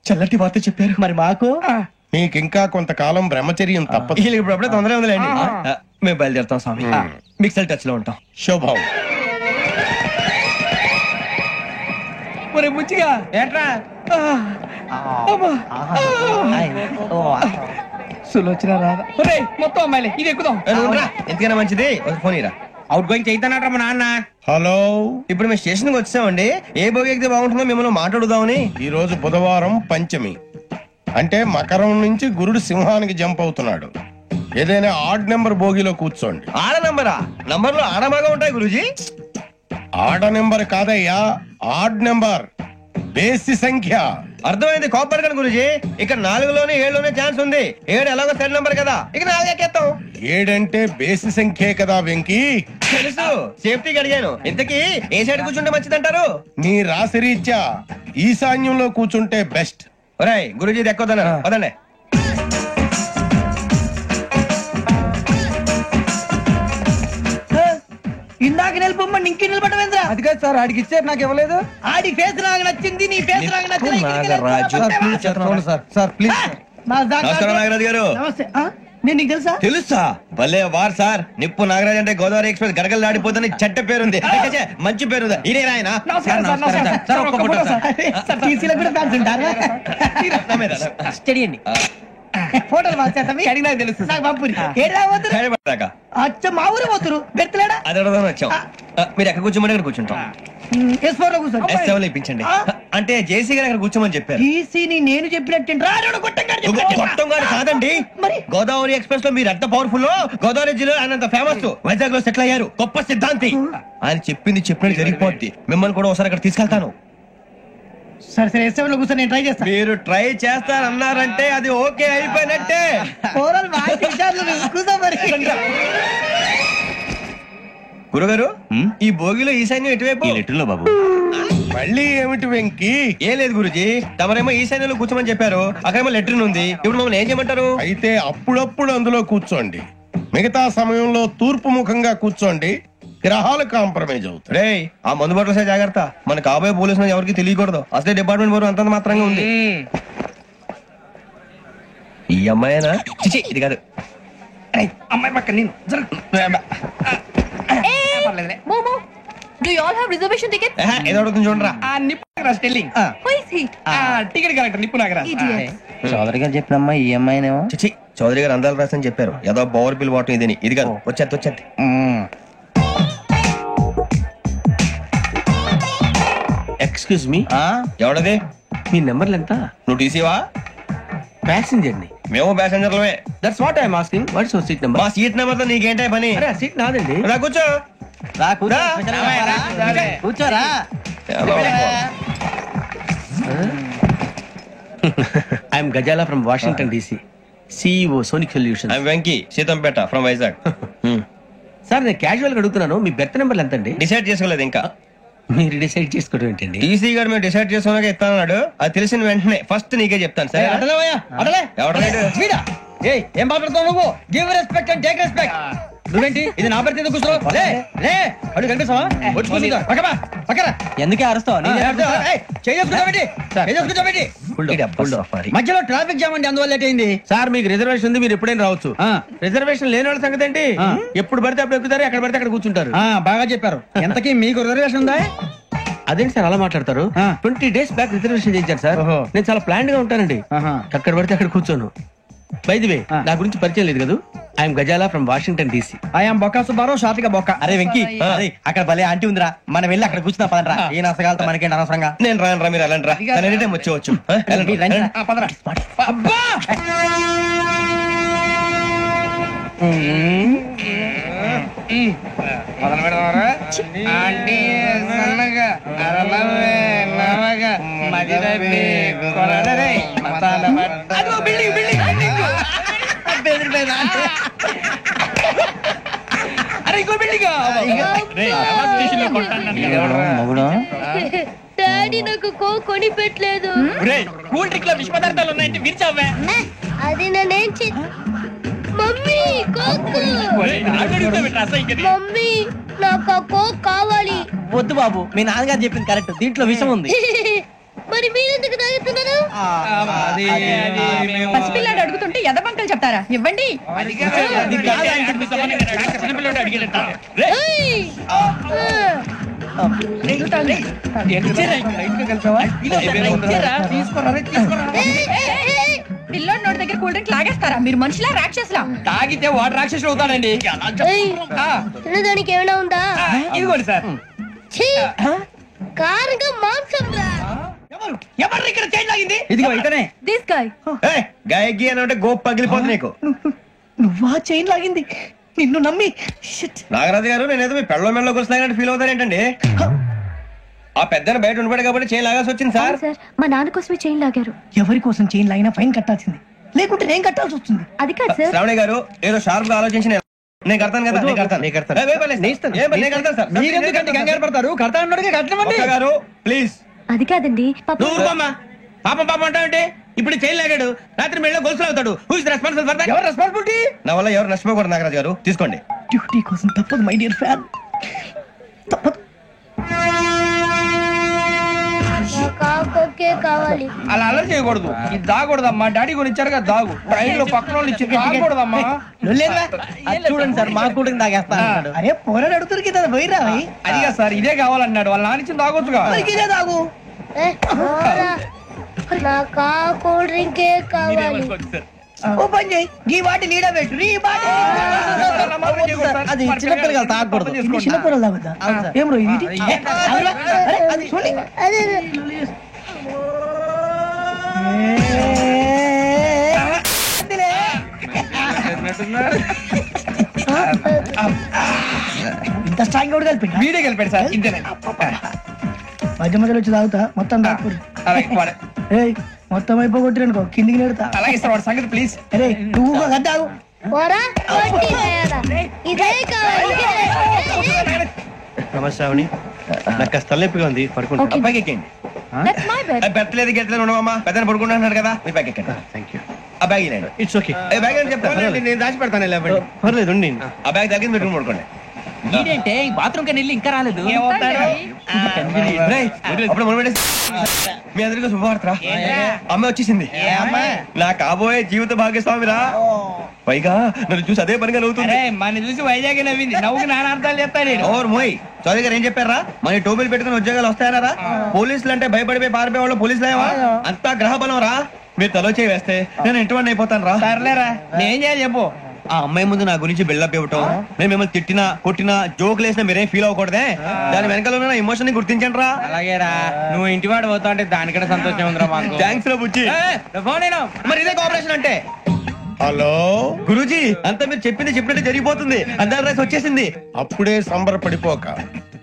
చల్లటి వార్త చెప్పారు. మరి మాకు నీకింకా కొంతకాలం బ్రహ్మచర్యం తప్పదు. వీళ్ళకి ఇప్పుడు అప్పుడే తొందరగా ఉందిలేండి. మేము బయలుదేరుతాం స్వామి. మిక్సెల్ టచ్ లో ఉంటాం. శుభం. ఒరే బుచ్చిగా ఏంట్రా సులోచన రాదా? ఒరే మొత్తం అమ్మాయిలే, ఇది ఎక్కుదాం. ఎందుకైనా మంచిది ఫోన్ ఇరా. అవుట్ గోయింగ్ చేద్దానట్రా మా నాన్న. హలో, ఇప్పుడు మేము స్టేషన్ కి వచ్చామండి. ఏ బోగి ఎక్కితే బాగుంటుందో మిమ్మల్ని మాట్లాడుదామని. ఈ రోజు బుధవారం పంచమి, అంటే మకరం నుంచి గురుడు సింహానికి జంప్ అవుతున్నాడు. ఏదైనా ఆడ్ నెంబర్ బోగిలో కూర్చోండి. ఆడ నంబరా? నంబర్లు ఆడమాగా ఉంటాయి గురూజీ. ఆడ నెంబర్ కాదయ్యా, ఆడ్ నెంబర్, బేసి సంఖ్య. అర్థమైంది. కాపర్ కానీ గురూజీ, ఇక్కడ 4లోనే 7లోనే ఛాన్స్ ఉంది. 7 ఎలాగో సెడ్ నంబర్ కదా, ఇక 4 ఎక్కేస్తాం. 7 అంటే బేసి సంఖ్యే కదా వెంకీ. తెలుసు, సేఫ్టీకి అడిగాను. ఇంతకీ ఏ సైడ్ కూర్చుంటే మంచిదంటారు? నీ రాశి రీత్యా ఈశాన్యంలో కూర్చుంటే బెస్ట్. ఒరేయ్ గురూజీ దెక్కొద్దన్నారు, పదండి. ఇందాక నిలబొమ్మని ఇంకే నిలబడమేంద్రా? అది కాదు సార్, ఆడికి ఇచ్చారు, నాకు ఇవ్వలేదు. ఆడి ఫేస్ నాకు నచ్చింది, నీ ఫేస్ నాకు నచ్చింది. Sir please. నమస్కారం నాగరాజు గారు. నమస్తే. నేను నీకు తెలుసా? తెలుసా? భలే వార్ సార్. నిప్పు నాగరాజ్ అంటే గోదావరి ఎక్స్ప్రెస్ గడగలు దాడిపోతుంది చెట్ట పేరుంది. మంచి పేరుంది. ఇదే ఆయన. స్టడీ అండి. ఫోటోలు అడిగినా తెలుసు. నాకు పంపురి. అచ్చ మా ఊరు పోతురు బెర్తలేడా? అది అడగదామని వచ్చాం. మీరు ఎక్కడ కూర్చోమని అక్కడ కూర్చుంటాం. S4 లో కూర్చోండి. S7 లో ఇప్పించండి. అంటే జేసీ గారు అక్కడ కూర్చోమని చెప్పారు. టీసీని నేను చెప్పినట్టు మొత్తం గారు కాదండి. గోదావరి ఎక్స్ప్రెస్ లో మీరు ఎంత పవర్ఫుల్, గోదావరి జిల్లా ఆయన ఫేమస్. వైజాగ్ లో సెటిల్ అయ్యారు. గొప్ప సిద్ధాంతి. ఆయన చెప్పింది చెప్పినట్టు జరిగిపోద్ది. మిమ్మల్ని కూడా ఒకసారి అక్కడ తీసుకెళ్తాను. సరే సరే S7 లో కూర్చొని నేను ట్రై చేస్తాను. మీరు ట్రై చేస్తారన్నారంటే అది ఓకే అయిపోయినట్టే. గురుగారు, ఈ భోగిలో ఈశాన్యం ఎటువైపు? లెటర్లో బాబు. మళ్ళీ ఏమిటి వెంకీ? ఏం లేదు గురుజీ, తమరేమో ఈశాన్యంలో కూర్చోమని చెప్పారు. అక్కడేమో లెటర్ ఉంది. ఇప్పుడు మమ్మల్ని ఏం చేయమంటారు? అయితే అప్పుడప్పుడు అందులో కూర్చోండి. మిగతా సమయంలో తూర్పు ముఖంగా కూర్చోండి. గ్రహాలు కాంప్రమైజ్ అవుతాయి. రే, ఆ మందు బాటలసే జాగ్రత్త. మన కాబోయే పోలీసులు ఎవరికి తెలియకూడదు. అసలే డిపార్ట్మెంట్ బోర్ అంతంత మాత్రంగా ఉంది. ఈ అమ్మాయినా? చిచి, ఇది కాదు. అమ్మాయి పక్క నేను Momo, do you all have reservation tickets? ఏదో అడుగుతుంది చూడరా. ఆ నిప్పు నాగరాజ్ టెల్లింగ్ టికెట్ కలెక్టర్ నిప్పు నాగరాజ్ చౌదరి గారు చెప్పినమ్మా ఈ అమ్మాయినేమో చిచి చౌదరి గారు అందాలు రాసని చెప్పారు ఏదో బోర్ బిల్ వాటం ఇదని ఇది కాదు వచ్చేది ఎక్స్క్యూజ్ మీ, ఎవడది మీ నెంబర్లు ఎంత? నువ్వు టీసీవా? ప్యాసింజర్ ని. మేము ప్యాసెంజర్లమే. That's what I'm asking. What's your seat number? మా సీట్ నెంబర్ తో నీకేంటే పని? అరే సీట్ నాదండి. రా కూర్చో. కూర్చోరా. I'm Ghazala from Washington DC, CEO Sonic solution. I'm Venky Seethampeta from Vizag. Sir నేను క్యాజువల్ గా అడుగుతున్నాను, మీ బెర్త్ నెంబర్లు ఎంత అండి? డిసైడ్ చేసుకోలేదు ఇంకా. మీరు డిసైడ్ చేసుకోవడం ఏంటండి? టీసీ గారు మేము డిసైడ్ చేసుకున్నాక ఇస్తానన్నాడు. అది తెలిసిన వెంటనే ఫస్ట్ నీకే చెప్తాను. సరే ఏం మాట్లాడుతావు నువ్వు? Give respect and take respect. నువ్వేంటి ఇది నా పరిస్థితి కూర్చో. అడుగు కనిపిస్తావా? ఎందుకే అరుస్తావు? మధ్యలో ట్రాఫిక్ జామ్ అండి, అందువల్ల లేట్ అయింది. సార్ మీకు రిజర్వేషన్ ఉంది, మీరు ఎప్పుడైనా రావచ్చు. రిజర్వేషన్ లేని వాళ్ళ సంగతి ఏంటి? ఎప్పుడు పడితే అప్పుడు ఎక్కుతారు, ఎక్కడ పడితే అక్కడ కూర్చుంటారు. బాగా చెప్పారు. ఎంతకీ మీకు రిజర్వేషన్ ఉందా? అదేంటి సార్ అలా మాట్లాడతారు? 20 days బ్యాక్ రిజర్వేషన్ చేయించారు సార్. నేను చాలా ప్లాన్ గా ఉంటానండి, అక్కడ పడితే అక్కడ కూర్చోను. బై ది వే, నా గురించి పరిచయం లేదు కదా. I'm Ghazala from Washington DC. I'm Bokka Subbarao, షాతిక బొక్క. అరే వెంకీ, అక్కడ భలే ఆంటీ ఉందిరా, మనం వెళ్ళి అక్కడ కూర్చున్నా పదరా. ఏ నసగాలతో మనకేంటి అనవసరంగా. నేను రాను రా, మీరు వెళ్ళండి రా. ఎనీ టైం వచ్చేవచ్చు. అబ్బా మొదలు పెడదామరా? ఆంటీ సన్నగా అరలవే నవగా మదిరపి కొరడరే మతాల అదో బిల్డింగ్ బిల్డింగ్ బిల్డింగ్ అరే ఇంకో బిల్డింగ్. డాడీ నాకు కొని పెట్టలేదు. కూల్ డ్రింక్ లో విష పదార్థాలు ఉన్నాయంటే విరిచావే. అది నేనేం మమ్మీ కోక్. మమ్మీ నాకు ఆ కోక్ కావాలి. వద్దు బాబు, మీ నాన్నగారు చెప్పింది కరెక్ట్, దీంట్లో విషయం ఉంది. మరి మీరెందుకు తాగుతున్నారు? పసిపిల్లాడు అడుగుతుంటే ఎదబంకలు చెప్తారా? ఇవ్వండి. పిల్లోడి నోటి దగ్గర కూల్ డ్రింక్ లాగేస్తారా? మీరు మనుషులా రాక్షసులా? తాగితే వాడు రాక్షసుడు అవుతాడండి. తినడానికి ఏమైనా ఉందా? ఇదిగోండి సార్. కారంగా మాంసం రా. ఎవరు ఇక్కడ చేంజ్ లాగింది? ఇదిగో ఇతనే. This guy. గాయకి అని అంటే గోప్ పగిలిపోతుంది నీకు. నువ్వా చైన్ లాగింది? నిన్ను నమ్మి. నాగరాజు గారు, నేనేదో మీ పెళ్ళ మెళ్ళ గురిసినట్టు ఫీల్ అవుతారేంటండి? ఆ పెద్దని బయట ఉండిపోయాడు కాబట్టి చైన్ లాగాల్సి వచ్చింది సార్. మా నాన్న కోసమే చైన్ లాగారు. ఎవరి కోసం చైన్ లాగినా ఫైన్ కట్టాల్సింది, లేకుంటే నేను కట్టాల్సి వస్తుంది. అది కాదు సార్. శ్రావణి గారు ఏదో షార్ప్ గా ఆలోచించి నేను కడతాను కదా. మీరెందుకంటే కంగారు పడతారు? కడతా అన్నాడుగా కట్టమండి గారు ప్లీజ్. అది కాదండి. పాపం పాపం అంటావంటే ఇప్పుడు చైన్ లాగాడు, రాత్రి మెళ్ళ గొలుసులు అవుతాడు. Who is responsible for that? ఎవరు రెస్పాన్సిబిలిటీ? నా వల్ల ఎవరు నష్టపోకూడదు నాగరాజు గారు, తీసుకోండి. డ్యూటీ కోసం తప్పదు మై డియర్ ఫ్యాన్, తప్పదు. కావాలి. అలా అలర్ చేయకూడదు, ఇది దాగకూడదమ్మా. డాడీ కొని ఇచ్చారుగా దాగు. ట్రైన్ లో పక్కన వాళ్ళు ఇచ్చి దాగకూడదమ్మా. చూడండి సార్, మా కూడా తాగేస్తా. అరే పోరాడు అడుగుతారు కదా, పోయిరా. అదిగా సార్, ఇదే కావాలన్నాడు. వాళ్ళ నానిచ్చింది తాగొచ్చుగా. ఇదే తాగు. నాకు కూల్ డ్రింకే కావాలి. ఓ పని చేయి, ఈ వాటి లీడ పెట్టు. అది చిన్నపిల్లలు తాగకూడదు. చిన్నపిల్లలు తాగుతా. ఏం రో ఇది? ఇంత స్ట్రాంగ్ కూడా కలిపి వీడే కలిపాడు సార్. ఇంతనే మధ్య మధ్యలో వచ్చి తాగుతా, మొత్తం తాగుతుంది. మొత్తం అయిపోగొట్టిరనుకో కిందికి నేడుతా. అలాగే సార్, వాడి సంగతి ప్లీజ్. అరే నువ్వు తాగు. ఇదే కావాలి. నమస్తే శ్రావణి, నాకు కాస్త తలెప్పిగా ఉంది, పడుకుంటా. అబ్బాయికి ఎక్కండి. పెట్టలేదు గెట్టలేదు ఉండవమ్మా, పెద్దని పడుకుంటున్నాడు కదా, మీ బ్యాగ్ ఎక్కండి. Thank you. ఆ బ్యాగ్ ఇట్స్ ఓకే. బ్యాగ్ అని చెప్తాను, నేను దాచి పెడతాను. పర్లేదు, ఆ బ్యాగ్ తగ్గింది పెట్టుకుని పడుకోండి. ఏంటంటే బాత్రూమ్ కని వెళ్ళి ఇంకా రాలేదు. రేయ్, అప్పుడు మొదలు పెట్టేసి. మీ అందరికీ శుభవార్తరా, అమ్మ వచ్చేసింది. నా కాబోయే జీవిత భాగ్యస్వామిరా. పైగా నన్ను చూసి అదే పనిగా నవ్వుతుంది. మన చూసి వైజాగ్ నవ్వింది. నవ్వుకి నాన్న అర్థాలు చెప్తాను. ఓర్ మోయ్, చౌదరి గారు ఏం చెప్పారా? మన టోబీలు పెట్టుకుని ఉద్యోగాలు వస్తాయనరా? పోలీసులు అంటే భయపడిపోయి పారిపోయే వాళ్ళు పోలీసులు ఏవా? అంతా గ్రహ బలం రా. మీరు తలో చేయి వేస్తే నేను ఇంటివాడిని అయిపోతాను రా. సర్లేరా, నేనేం చేయాలి చెప్పు. ఆ అమ్మాయి ముందు నా గురించి బిల్డప్ ఇవ్వటం, నేను మిమ్మల్ని తిట్టినా కొట్టినా జోకులు వేసినా మీరేం ఫీల్ అవ్వకూడదే. దాని వెనకాల ఉన్న ఎమోషన్ ని గుర్తించండి రా. అలాగేరా, నువ్వు ఇంటి వాడు పోతా అంటే దానికంటే సంతోషం ఉందిరా మాకు. థ్యాంక్స్ రా బుజ్జి. మరి ఇదే కోఆపరేషన్ అంటే. హలో గురూజీ, అంతా మీరు చెప్పింది చెప్పినట్టు జరిగిపోతుంది. అందాల రైస్ వచ్చేసింది. అప్పుడే సంబరపడిపోక,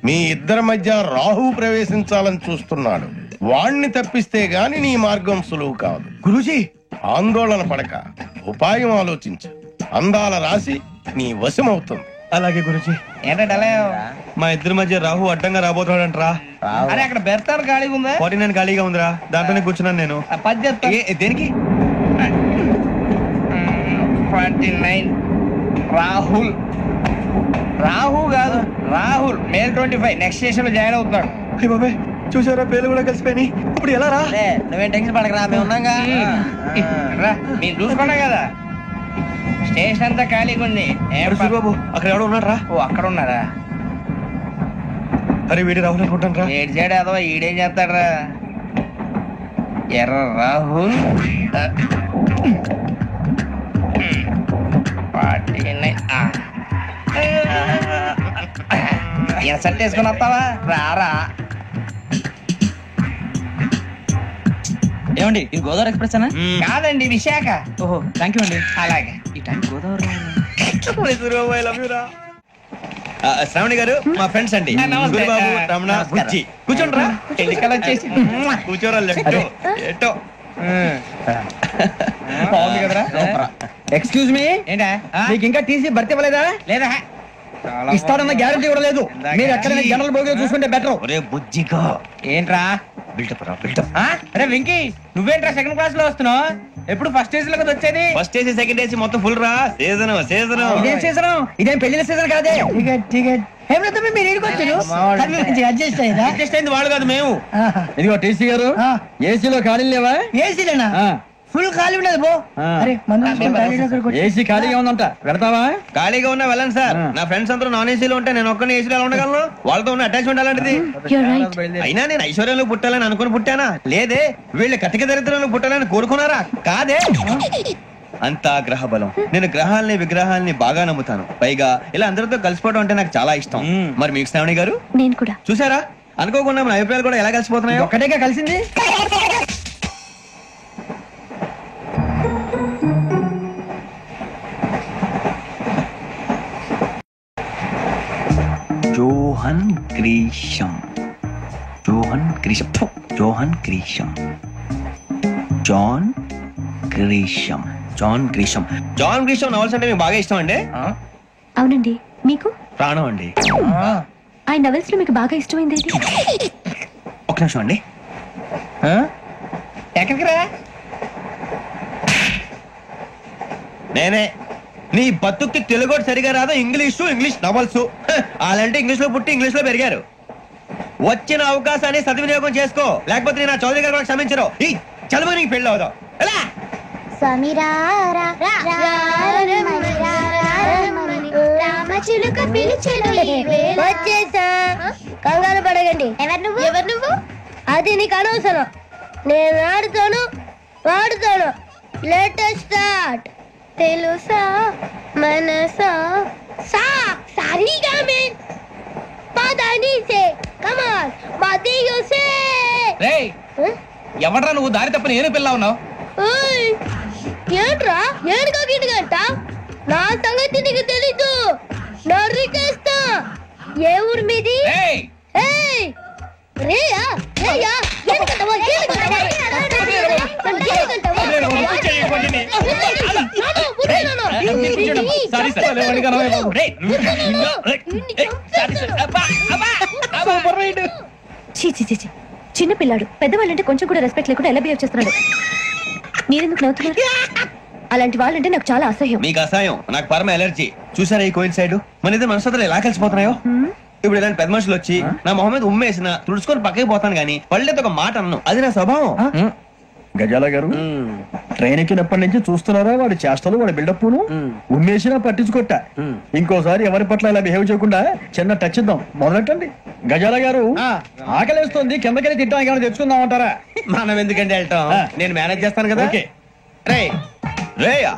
మీ ఇద్దరి మధ్య రాహు ప్రవేశించాలని చూస్తున్నాడు. వాణ్ణి తప్పిస్తే గాని నీ మార్గం సులువు కాదు. గురూజీ, ఆందోళన పడక ఉపాయం ఆలోచించు. అందాల రాశి నీ వశమవుతుంది. అలాగే గురూజీ. ఏంటంటే మా ఇద్దరి మధ్య రాహు అడ్డంగా రాబోతున్నాడంట్రా. అరే అక్కడ బెర్తాను ఖాళీగా ఉందా? 49 ఖాళీగా ఉందిరా, దాంట్లోనే కూర్చున్నాను నేను. దేనికి? 49 రాహుల్. రాహు కాదు, రాహుల్. మే 25 నెక్స్ట్ స్టేషన్ లో జాయిన్ అవుతున్నాడు. అయ్య బాబాయ్, చూసారా పేర్లు కూడా కలిసిపోయి. ఇప్పుడు ఎలా రా? నువ్వేం టెన్షన్ పడకరా, మేము ఉన్నాగా. మీరు చూసుకున్నా కదా, స్టేషన్ అంతా ఖాళీగా ఉంది. బాబు అక్కడ ఎవడో ఉన్నాడు రా. ఓ అక్కడ ఉన్నారా? అరే వీడి రాహుల్ అనుకుంటాను రా. ఏడు చేయడం అదో ఈడేం చేస్తాడరా? ఎర్ర రాహుల్. 49. సెట్ వేసుకుని వస్తావా? రారా. ఏమండి ఇది గోదావరి ఎక్స్ప్రెస్ అనా? కాదండి, విశాఖ. ఓహో థ్యాంక్ యూ అండి. అలాగే. ఈ టైం గోదావరి శ్రావణి గారు మా ఫ్రెండ్స్ అండి. నమస్తే. గురుబాబు, రమణ, బుజ్జి. కూర్చోండి రా. ఎన్నికలు వచ్చేసి కూర్చోరా. లెఫ్ట్ ఎటో. బాగుంది కదరా? ఎక్స్క్యూజ్ మీ, ఏంటా? మీకు ఇంకా టీసీ భర్తీ ఇవ్వలేదా? లేదా ఇస్తాడన్న గ్యారంటీ కూడా లేదు. మీరు ఎక్కడైనా జనరల్ బోగిలో చూసుకుంటే బెటర్. ఒరే బుజ్జిగా, ఏంట్రా? బిల్డప్ రా, బిల్డప్. అరే వెంకీ, నువ్వేంట్రా సెకండ్ క్లాస్ లో వస్తున్నావు? ఎప్పుడు ఫస్ట్ ఏసీ లో కదా వచ్చేది? ఫస్ట్ ఏసీ సెకండ్ ఏసీ మొత్తం ఫుల్ రా. Season season. ఇదేం సీజన్? ఇదేం పెళ్లిన సీజన్ కాదే. టికెట్ టికెట్ మీరు ఇడికొచ్చారు. అడ్జస్ట్ అయ్యిందా? అడ్జస్ట్ అయింది వాళ్ళు కాదు, మేము. ఇదిగో టీసీ గారు, ఏసీలో ఖాళీ లేవా? ఏసీలేనా? ఫుల్ ఖాళీ ఉండదు బో. అరే ఏసీ ఖాళీగా ఉందంట, పెడతావా? ఖాళీగా ఉన్నా వెళ్ళండి సార్. నా ఫ్రెండ్స్ అందరూ నాన్ ఏసీలో ఉంటే నేను ఒక్కనే ఏసీలో ఎలా ఉండగలను? వాళ్ళతో ఉన్న అటాచ్మెంట్ అలాంటిది. అయినా నేను ఐశ్వర్యంలో పుట్టాలని అనుకుని పుట్టానా? లేదే. వీళ్ళు కటిక దరిద్రంలో పుట్టాలని కోరుకున్నారా? కాదే. అంతా గ్రహ బలం. నేను గ్రహాలని విగ్రహాలని బాగా నమ్ముతాను. పైగా ఇలా అందరితో కలిసిపోవడం అంటే నాకు చాలా ఇష్టం. మరి మీకు శ్రావణి గారు? నేను కూడా. చూసారా, అనుకోకుండా మన అభిప్రాయాలు కూడా ఎలా కలిసిపోతున్నాయో. ఒక్కటేగా కలిసింది. John Grisham. John Grisham. John Grisham. John Grisham. John Grisham. John Grisham novels అంటే మీకు బాగా ఇష్టం అండి? అవునండి. మీకు? ప్రాణం అండి. ఆ నవల్స్ లో మీకు బాగా ఇష్టమైంది ఏంటి? ఒక నిమిషం అండి. ఎక్కడికి రా? నేనే. నీ బతుక్కి తెలుగు సరిగా రాదు, ఇంగ్లీష్ నవల్స్. అలాంటి ఇంగ్లీష్ లో పుట్టి ఇంగ్లీష్ లో పెరిగారు. వచ్చిన అవకాశాన్ని సద్వినియోగం చేసుకో, లేకపోతే నేను చౌదరి గారు క్షమించరు. ఈ చదువు నీకు పెళ్ళి అవుదాం. ఎలా? కంగారు పడగండి. ఎవరు నువ్వు? అది నీకు అనవసరం. నేను ఆడుతాను, వాడుతాను. Latest start. తెలుసా మనసా సా సారీగా మెన్ పదని సే కమాన్ మదియో సే. రేయ్, ఎవడ్రా నువ్వు? దారి తప్పని ఏను పిల్ల ఉన్నావు? ఓయ్ ఏంట్రా ఏడుగా గిడుగంట? నా సంగతి నీకు తెలీదు. నరికేస్తా. ఏ ఊరు మీది? ఏయ్ రేయా రేయా ఏడుగంటవా ఏడుగంటవా చిన్న పిల్లాడు. పెద్దవాళ్ళంటే కొంచెం కూడా రెస్పెక్ట్ లేకుండా ఎలా బిహేవ్ చేస్తున్నాడు? మీరెందుకు నవ్వుతున్నారు? అలాంటి వాళ్ళంటే నాకు చాలా అసహ్యం. మీకు అసహాయం, నాకు పరమ ఎలర్జీ. చూసారా ఈ కోయిన్ సైడ్ మన ఇద్దరు మనసులో ఎలా కలిసిపోతున్నాయో. ఇప్పుడు ఇలాంటి పెద్ద మనుషులు వచ్చి నా మొహం మీద ఉమ్మేసిన తుడుచుకొని పక్కకి పోతాను గానీ పళ్ళేతో ఒక మాట అన్ను, అది నా స్వభావం. గజాల గారు ట్రైన్ ఎక్కినప్పటి నుంచి చూస్తున్నారా వాడి చేష్టలు, వాడి బిల్డప్ ఉమ్మేసినా పట్టించుకోట. ఇంకోసారి ఎవరి పట్ల ఇలా బిహేవ్ చేయకుండా చిన్న టచ్ ఇద్దాం, మొదలెట్టండి. గజాల గారు ఆకలేస్తుంది, కిందకెళ్ళి తిట్టానికి ఏమైనా తెచ్చుకుందామంటారా? మనం ఎందుకంటే వెళ్తాం, నేను మేనేజ్ చేస్తాను కదా. రేయా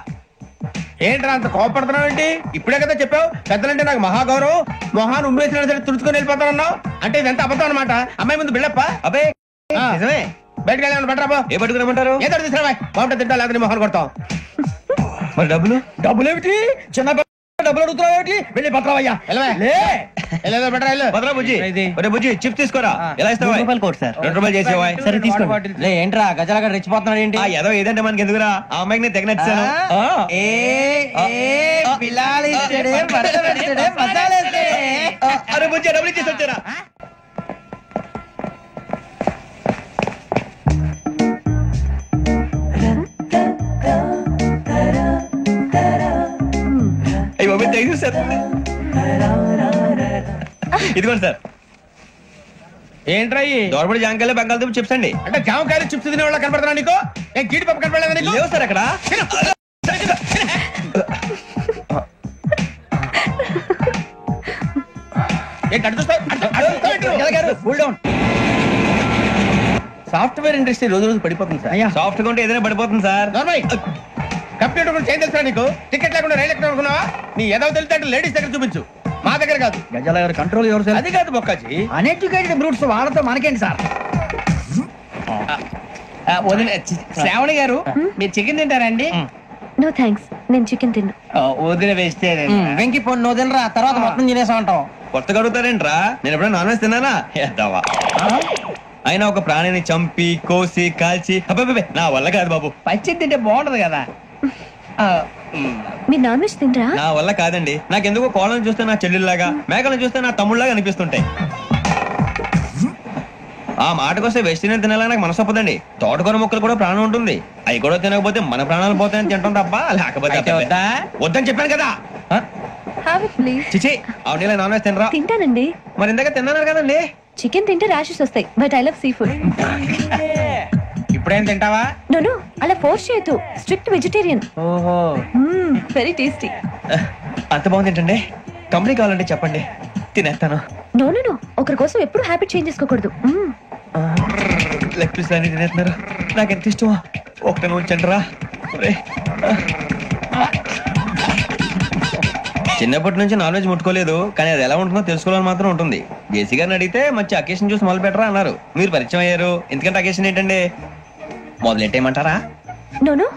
ఏంట్రా అంత కోపడుతున్నావు ఏంటి? ఇప్పుడే కదా చెప్పావు పెద్దలంటే నాకు మహాగౌరవం, మొహాన్ని ఉమ్మేసిన సరే తుడుచుకొని వెళ్ళిపోతానన్నావు. అంటే ఇదంతా అబద్ధం అనమాట. అమ్మాయి ముందు బిళ్ళప్ప. అబ్బే నిజమే. బయటకు వెళ్ళామని బట్రాబో. ఏ పట్టుకురమ్మంటారు? ఏదో తీసుకురా బాగుంటుంది, తింటా లేదని మొహాన్ని కొడతాం. మరి డబ్బులు ఏమిటి? చిన్న డబ్బులు అడుగుతున్నావు ఏమిటి? వెళ్ళి పత్రావయ్యా. భద్రా బుజ్జి, బుజ్జి చిప్స్ తీసుకోరా. ఎలా ఇస్తావా? ₹2 చేసేవా? సరే తీసుకోండి. ఏంట్రా గజాల రెచ్చిపోతున్నాడు ఏంటి? ఏదో ఏదంటే మనకి ఎందుకురా, ఆ అమ్మాయికి నేను తెగ నచ్చాను. అరే బుజ్జి డబ్బులు ఇచ్చేసి వచ్చారా? సార్ ఇదిగోండి సార్. ఏంట్రా దోరబడి జామకాయలు బంగాళదుంప చిప్స్ అండి. అంటే జామకాయలు చిప్స్ తినే వాళ్ళ కనపడుతున్నా నీకు? ఏం జీడిపప్పు కనపడలేదా నీకు? లేవు సార్ అక్కడ. సాఫ్ట్వేర్ ఇండస్ట్రీ రోజు రోజు పడిపోతుంది సార్. సాఫ్ట్ గా ఉంటే ఏదైనా పడిపోతుంది సార్. కంప్యూటర్ గురించి ఏం తెలుసా నీకు? టికెట్ లేకుండా రైలు ఎక్కడ అనుకున్నావా? నీ ఏదో తెలితే లేడీస్ దగ్గర చూపించు, మా దగ్గర కాదు. గజాల గారు కంట్రోల్ ఎవరు సార్? అది కాదు బొక్కాజీ, అన్ఎడ్యుకేటెడ్ బ్రూట్స్ వాళ్ళతో మనకేంటి సార్? శ్రావణి గారు మీరు చికెన్ తింటారండి? నో థ్యాంక్స్, నేను చికెన్ తిన్నా. వదిన వేస్తే వెంకి పొన్ను నువ్వు తినరా, తర్వాత మొత్తం తినేసా ఉంటాం. కొత్తగా అడుగుతారేంట్రా? నేను ఎప్పుడైనా నాన్ వెజ్ తిన్నానా? అయినా ఒక ప్రాణిని చంపి కోసి కాల్చి అబ్బాబే నా వల్ల కాదు బాబు. పచ్చి తింటే బాగుంటది కదా. మీరు నాన్ వెజ్ తినరా? నా వల్ల కాదండి. నాకెందుకో కోళ్ళను చూస్తే నా చెల్లెల్లాగా, మేకలను చూస్తే నా తమ్ముళ్ళలాగా అనిపిస్తుంటాయి. ఆ మాటకొస్తే వెస్టిరియన్ తినాలని నాకు మనసు ఒప్పదండి. తోటకూర మొక్కలు కూడా ప్రాణం ఉంటుంది, అవి కూడా తినకపోతే మన ప్రాణాలు పోతాయని తింటాం తప్ప లేకపోతే వద్దని చెప్పాను కదా. చిచి అవునీ నాన్ వెజ్ తినరా? తింటానండి. మరి ఇందాక తిన్నాను కదండి. చికెన్ తింటే ర్యాషెస్ వస్తాయి, but I love sea food. ఇప్పుడేం తింటావా? నో అలా ఫోర్స్ చేయొద్దు, స్ట్రిక్ట్ వెజిటేరియన్. ఓహో వెరీ టేస్టీ. అంత బాగుంది ఏంటండి? కంపెనీ కావాలంటే చెప్పండి, తినేస్తాను. నో ఒకరి కోసం ఎప్పుడు హ్యాబిట్ చేంజ్ చేసుకోకూడదు. లెగ్ పీస్ అన్ని తినేస్తున్నారు, నాకు ఎంత ఇష్టం. ఒకటే ఉంచండి రా. చిన్నప్పటి నుంచి నాన్ వెజ్ ముట్టుకోలేదు, కానీ అది ఎలా ఉంటుందో తెలుసుకోవాలని మాత్రం ఉంటుంది. జేసీ గారిని అడిగితే మంచి అకేషన్ చూసి మొదలు పెట్టరా అన్నారు. మీరు పరిచయం అయ్యారు, ఎందుకంటే అకేషన్ ఏంటండి? మొదలెట్టేయమంటారా? నో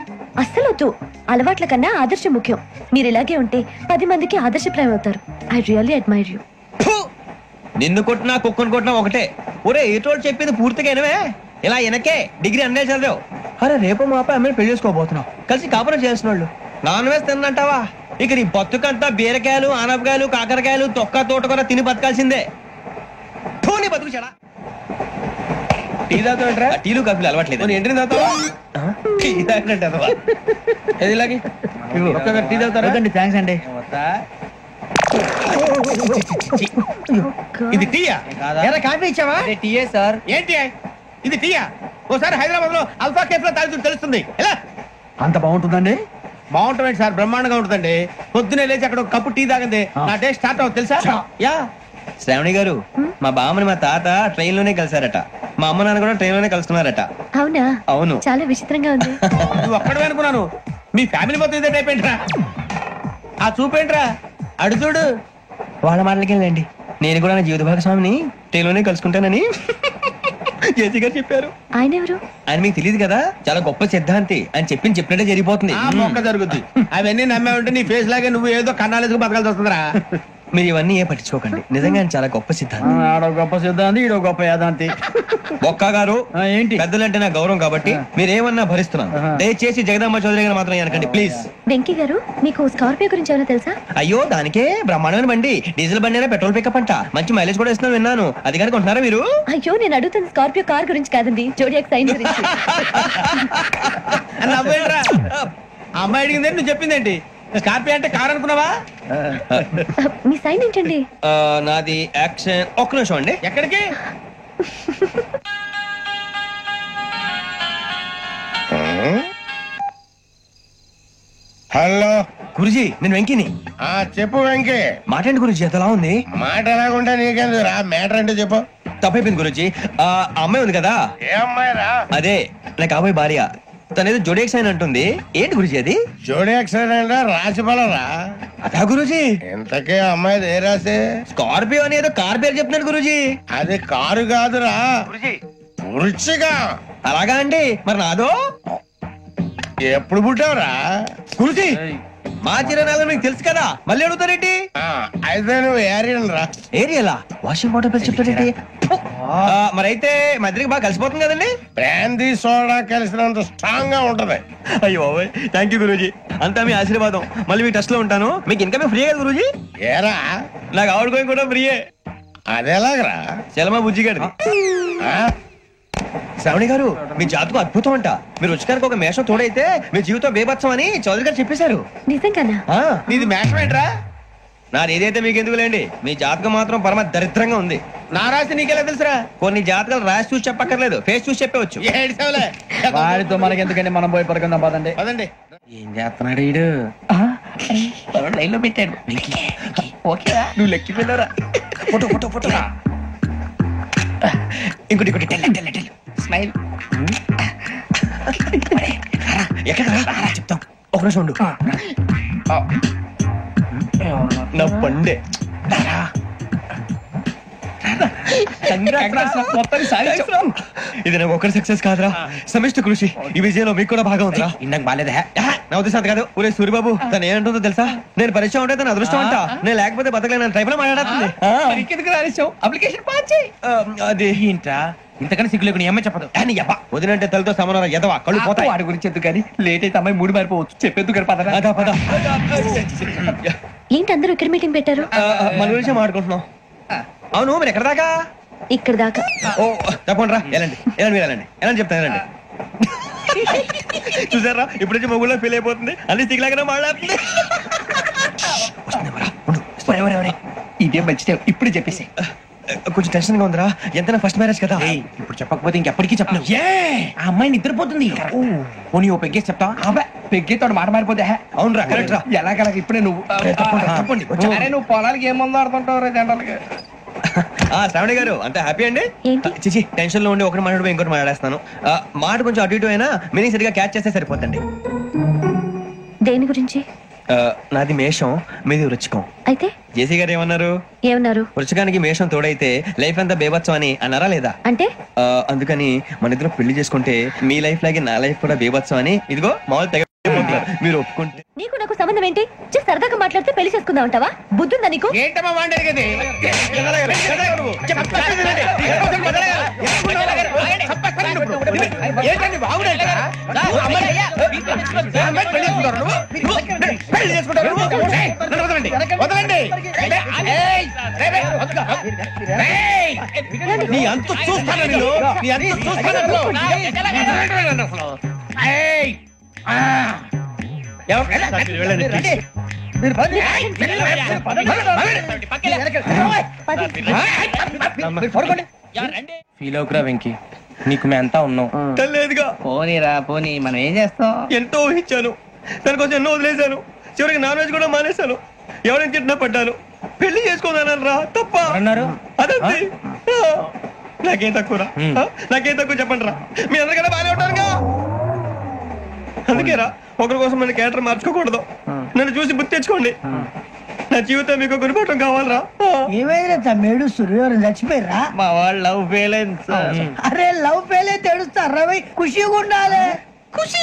అస్సలు వద్దు. అలవాట్ల కన్నా ఆదర్శం ముఖ్యం. మీరు ఇలాగే ఉంటే 10 మందికి ఆదర్శప్రాయం అవుతారు. I really admire you. నిన్ను కొట్టినా కుక్కను కొట్టినా ఒకటే. ఒరే ఏటోళ్ళు చెప్పింది పూర్తిగా వినవే. ఇలా వెనకే డిగ్రీ అన్నే చదివావు. అరే రేపు మా అబ్బాయి అమ్మని పెళ్లి చేసుకోబోతున్నావు, కలిసి కాపురం చేసిన వాళ్ళు నాన్ వెజ్ తిన్నంటావా? ఇక నీ బతుకంతా బీరకాయలు, ఆనపకాయలు, కాకరకాయలు, తొక్క తోట కూడా తిని బతకాల్సిందే. నీ బతుకు చెడా. టీ తాగుతాంట్రా? టీలు కాఫీలు అలవాట్లేదు. ఏంటి తాగుతావా? టీ తాగినట్టు అదవా. ఏది ఇలాగే టీ తాగుతారా? థ్యాంక్స్ అండి. ఇది టీయా? కాఫీ ఇచ్చావా? టీయే సార్. ఏంటి ఇది టీయా? ఓసారి హైదరాబాద్ లో అల్ఫా కేఫ్ లో తాగుతూ తెలుస్తుంది. ఎలా అంత బాగుంటుందండి? బాగుంటుంది సార్, బ్రహ్మాండంగా ఉంటుందండి. పొద్దునే లేచి అక్కడ ఒక కప్పు టీ తాగింది నా డే స్టార్ట్ అవుతుంది తెలుసా? యా శ్రావణి గారు, మా బామ్మని మా తాత ట్రైన్ లోనే కలిసారట, మా అమ్మ నాన్న కూడా ట్రైన్ లోనే కలుసుకున్నారట. అవునా? అవును. చాలా విచిత్రంగా ఉంది. నువ్వు ఒక్కడే అనుకున్నాను, మీ ఫ్యామిలీ మొత్తం ఇదే టైప్ ఏంట్రా? ఆ చూపేంట్రా అడు చూడు. వాళ్ళ మాటలకి వెళ్ళండి, నేను కూడా నా జీవిత భాగస్వామిని ట్రైన్ లోనే కలుసుకుంటానని జేసీ గారు చెప్పారు. ఆయన ఎవరు? ఆయన మీకు తెలియదు కదా, చాలా గొప్ప సిద్ధాంతి అని చెప్పినట్టే జరిగిపోతుంది. మొక్క జరుగుద్ది. అవన్నీ నమ్మే ఉంటే నీ ఫేస్ లాగే నువ్వు ఏదో కన్నాలేసుకు బతకాల్సి వస్తుందిరా. మీరు ఇవన్నీ ఏ పట్టించుకోకండి, నిజంగా ఆయన చాలా గొప్ప సిద్ధాంతి. ఆడో గొప్ప సిద్ధాంతి, ఈడో గొప్ప యాదాంతి. బొక్క గారు ఏంటి? పెద్దలంటే నా గౌరవం కాబట్టి మీరేమన్నా భరిస్తున్నాను. దయచేసి జగదాంబ చౌదరి గారు మాత్రం అనకండి ప్లీజ్. వెంకీ గారు, మీకు స్కార్పియో గురించి ఏమైనా తెలుసా? అయ్యో దానికే బ్రహ్మాండమైన బండి, డీజిల్ బండి అయినా పెట్రోల్ పికప్ అంట, మంచి మైలేజ్ కూడా ఇస్తున్నాను విన్నాను. అది కనుక ఉంటున్నారా మీరు? అయ్యో నేను అడుగుతుంది స్కార్పియో కార్ గురించి కాదండి, జోడియాక్ సైన్ గురించి. అమ్మాయి అడిగింది నువ్వు చెప్పిందేంటి? స్కార్పియో అంటే కార్ అనుకున్నావా? మీ సైన్ ఏంటండి? నాది యాక్షన్. ఒక్క నిమిషం అండి. ఎక్కడికి? హలో గురుజీ, నేను వెంకిని. చెప్పు వెంకీ. మాట్లాడండి గురుజీ, ఎంతలా ఉంది? మాట ఎలాగుంటా నీకెందుకు రా, మ్యాటర్ అంటే చెప్పు. తప్పైపోయింది గురుజీ. ఆ అమ్మాయి ఉంది కదా, ఏ అమ్మాయి రా? అదే నా కాబోయే భార్య. తనేదో జోడేక్స్ అని అంటుంది. ఏంటి గురుజీ అది? జోడి యాక్సిడెంట్ రాసి బలరా? అదా గురుజీ. ఇంతకే అమ్మాయి ఏ రాసి? స్కార్పియో అని ఏదో కార్ పేరు చెప్తున్నాడు గురుజీ. అది కారు కాదురా, వృచ్చిగా. అలాగా అండి, మరి నాదో? ఎప్పుడు పుట్టావురా? గురుజీ, మా చిరనాలు మీకు తెలుసు కదా, మళ్ళీ అడుగుతారేంటి? అయితే నువ్వు ఏరియన్ రా. ఏరియలా? వాషింగ్ వాటర్ పేరు చెప్తారేంటి? మరైతే మా ఇద్దరికి బాగా కలిసిపోతుంది కదండి. బ్రాందీ సోడా కలిసినంత స్ట్రాంగ్ గా ఉంటది. అయ్యో థ్యాంక్ యూ గురూజీ, అంతా మీ ఆశీర్వాదం. మళ్ళీ మీ టచ్ లో ఉంటాను. మీకు ఇన్కమ్ ఫ్రీ కదా గురూజీ? ఏరా, నాకు ఆవిడ గోయింగ్ కూడా ఫ్రీయే. అదేలాగరా? చలమా బుజ్జి గారిది. శ్రావణి గారు, మీ జాతకు అద్భుతం అంట. మీరు రుచికారికి ఒక మేషం తోడైతే మీ జీవితం బేబత్సం అని చౌదరి గారు చెప్పేశారు. నిజంగానా? నీది మేషం ఏంట్రా? నాది ఏదైతే మీకు ఎందుకు లేండి, మీ జాతకం మాత్రం పరమ దరిద్రంగా ఉంది. నా రాసి నీకెలా తెలుసురా? కొన్ని జాతకాలు రాసి చూసి చెప్పక్కర్లేదు, ఫేస్ చూసి చెప్పవచ్చు. వాడితో మనకి ఎందుకండి, మనం పోయి పడుకుందాం పదండి. పదండి. ఏం చేస్తున్నాడు ఈడు? లైన్ లో పెట్టాడు. ఓకేరా, నువ్వు లెక్కిపోయినారా? Photo photo photo. ఇంకోటి ఇంకోటి స్మైల్. ఎక్కడ చెప్తాం, ఒక నిమిషం ఉండు. నా పండే ఇది నాకు ఒకరి సక్సెస్ కాదురా, సమిష్టి కృషి. ఈ విజయంలో మీకు కూడా భాగం ఉందిరా. ఇందాక బాలేదా? నా ఉద్దేశం కాదు. ఊరే సూర్యబాబు, తను ఏమంటుందో తెలుసా? నేను పరిచయం ఉంటే తన అదృష్టం అంట. నేను లేకపోతే బతకలేను టైప్ లో మాట్లాడుతుంది. అప్లికేషన్ పాస్ చేయి. అది ఏంట్రా ఇంతకన్నా సిగ్గు లేకుండా ఏమై చెప్పదు. వదినంటే తలతో సమానం ఎదవా, కళ్ళు పోతాయి. వాడి గురించి ఎందుకు కానీ, లేట్ అయితే అమ్మాయి మూడు మారిపోవచ్చు. చెప్పేందుకు పద. ఏంటి అందరూ ఇక్కడ మీటింగ్ పెట్టారు? మన గురించి మాట్లాడుకుంటున్నాం. అవును, మీరు ఎక్కడ దాకా? ఇక్కడ దాకా. ఓ తప్పకుండా రా, వెళ్ళండి మీరు వెళ్ళండి. ఎలాంటి చెప్తాను వెళ్ళండి. చూసారా, ఇప్పుడు నుంచి మొగుల్లో ఫీల్ అయిపోతుంది. అన్ని సిగ్లాగానే మాట్లాడుతుంది. ఇదే మంచిదే, ఇప్పుడు చెప్పేసి. కొంచెం టెన్షన్ గా ఉందిరా, ఎంతైనా ఫస్ట్ మ్యారేజ్ కదా. ఇప్పుడు చెప్పకపోతే ఇంకెప్పటికీ చెప్పను. ఆ అమ్మాయి నిద్రపోతుంది. పోనీ ఓ పెగ్గేసి చెప్తా. పెగ్గేతో మాట మారిపోతే. అవునరా, కరెక్ట్ రా. ఎలాగలా ఇప్పుడే నువ్వు తప్పండి. నువ్వు పొలాలకి ఏం మందు ఆడుతుంటావు జనరల్ గా. శ్రావణి గారు, అంత హ్యాపీ అండి? చిచి, టెన్షన్ లో ఉండి ఒకటి మాట్లాడిపోయి ఇంకోటి మాట్లాడేస్తాను. మాట కొంచెం అటు ఇటు అయినా మీనింగ్ సరిగా క్యాచ్ చేస్తే సరిపోతండి. దేని గురించి? నాది మేషం, మీది వృచ్చికం. అయితే జేసీ గారు ఏమన్నారు? వృచ్చికానికి మేషం తోడైతే లైఫ్ అంతా బేబత్సం అని అన్నారా లేదా? అంటే అందుకని మన ఇద్దరు పెళ్లి చేసుకుంటే మీ లైఫ్ లాగే నా లైఫ్ కూడా బేబత్సం అని ఇదిగో మామూలు తెగ మీరు ఒప్పుకుంటే. నీకు నాకు సంబంధం ఏంటి? సరదాగా మాట్లాడితే పెళ్లి చేసుకుందాం అంటావా? బుద్ధుందా నీకు? ఏంటమ్మా మాట్లాడేది? నీ అంత చూస్తాను. ఫీల్ అవుకురా వెంకీ, నీకు మేము అంతా ఉన్నాం. తెలియదుగా. పోనీరా పోనీ, మనం ఏం చేస్తాం? ఎంతో ఊహించాను, దానికోసం ఎన్నో వదిలేశాను. చివరికి నాన్ వెజ్ కూడా మానేశాను. ఎవరైనా తిట్టినా పడ్డాను. పెళ్లి చేసుకోదానని రా, తప్ప అన్నారు. అదంతే. నాకేం తక్కువ రా, నాకేం తక్కువ చెప్పండి రా. మీ అందరికన్నా బాగానే ఉంటారుగా. అందుకే రా, ఒకరి కోసం మన క్యారెక్టర్ మార్చుకోకూడదు. నన్ను చూసి బుద్ధి తెచ్చుకోండి. నా జీవితం మీకు గురిపటం కావాలరా. ఏమైనా మేడు సూర్యవరం చచ్చిపోయిరా? మా వాళ్ళు లవ్ ఫెయిల్ అయింది సార్. అరే లవ్ ఫెయిల్ అయితే ఏడుస్తారా? ఖుషిగా ఉండాలి. ఖుషి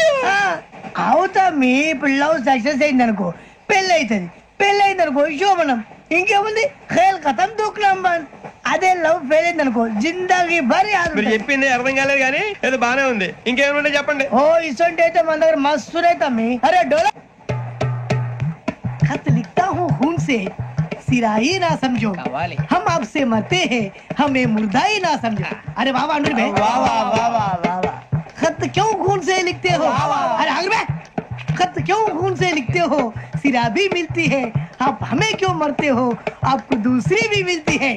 అవుతా. మీ ఇప్పుడు లవ్ సక్సెస్ అయింది అనుకో, పెళ్ళి అవుతుంది. పెళ్ళి అయింది అనుకో శోభనం. ఇంకేముంది, ఖేల్ కథం దూకునాం బంద్. అదే లవ్ ఫెయిల్ అయింది అనుకో, జిందాగీ భారీ. మీరు చెప్పింది అర్థం కాలేదు కానీ ఏదో బానే ఉంది. ఇంకేమైనా చెప్పండి. ఓ ఇసొంటి అయితే మన దగ్గర మస్తు రైతా. మీ అరే డోలా खत लिखता हूँ खून से, सिरा ही ना समझो, हम आपसे मरते हैं, हमें मुर्दा ही ना समझो. अरे वाह वाह भाई, वाह वाह वाह वाह वाह. खत क्यों खून से लिखते हो? अरे आगे खत क्यों खून से लिखते हो? सिरा भी मिलती है, आप हमें क्यों मरते हो? आपको दूसरी भी मिलती है।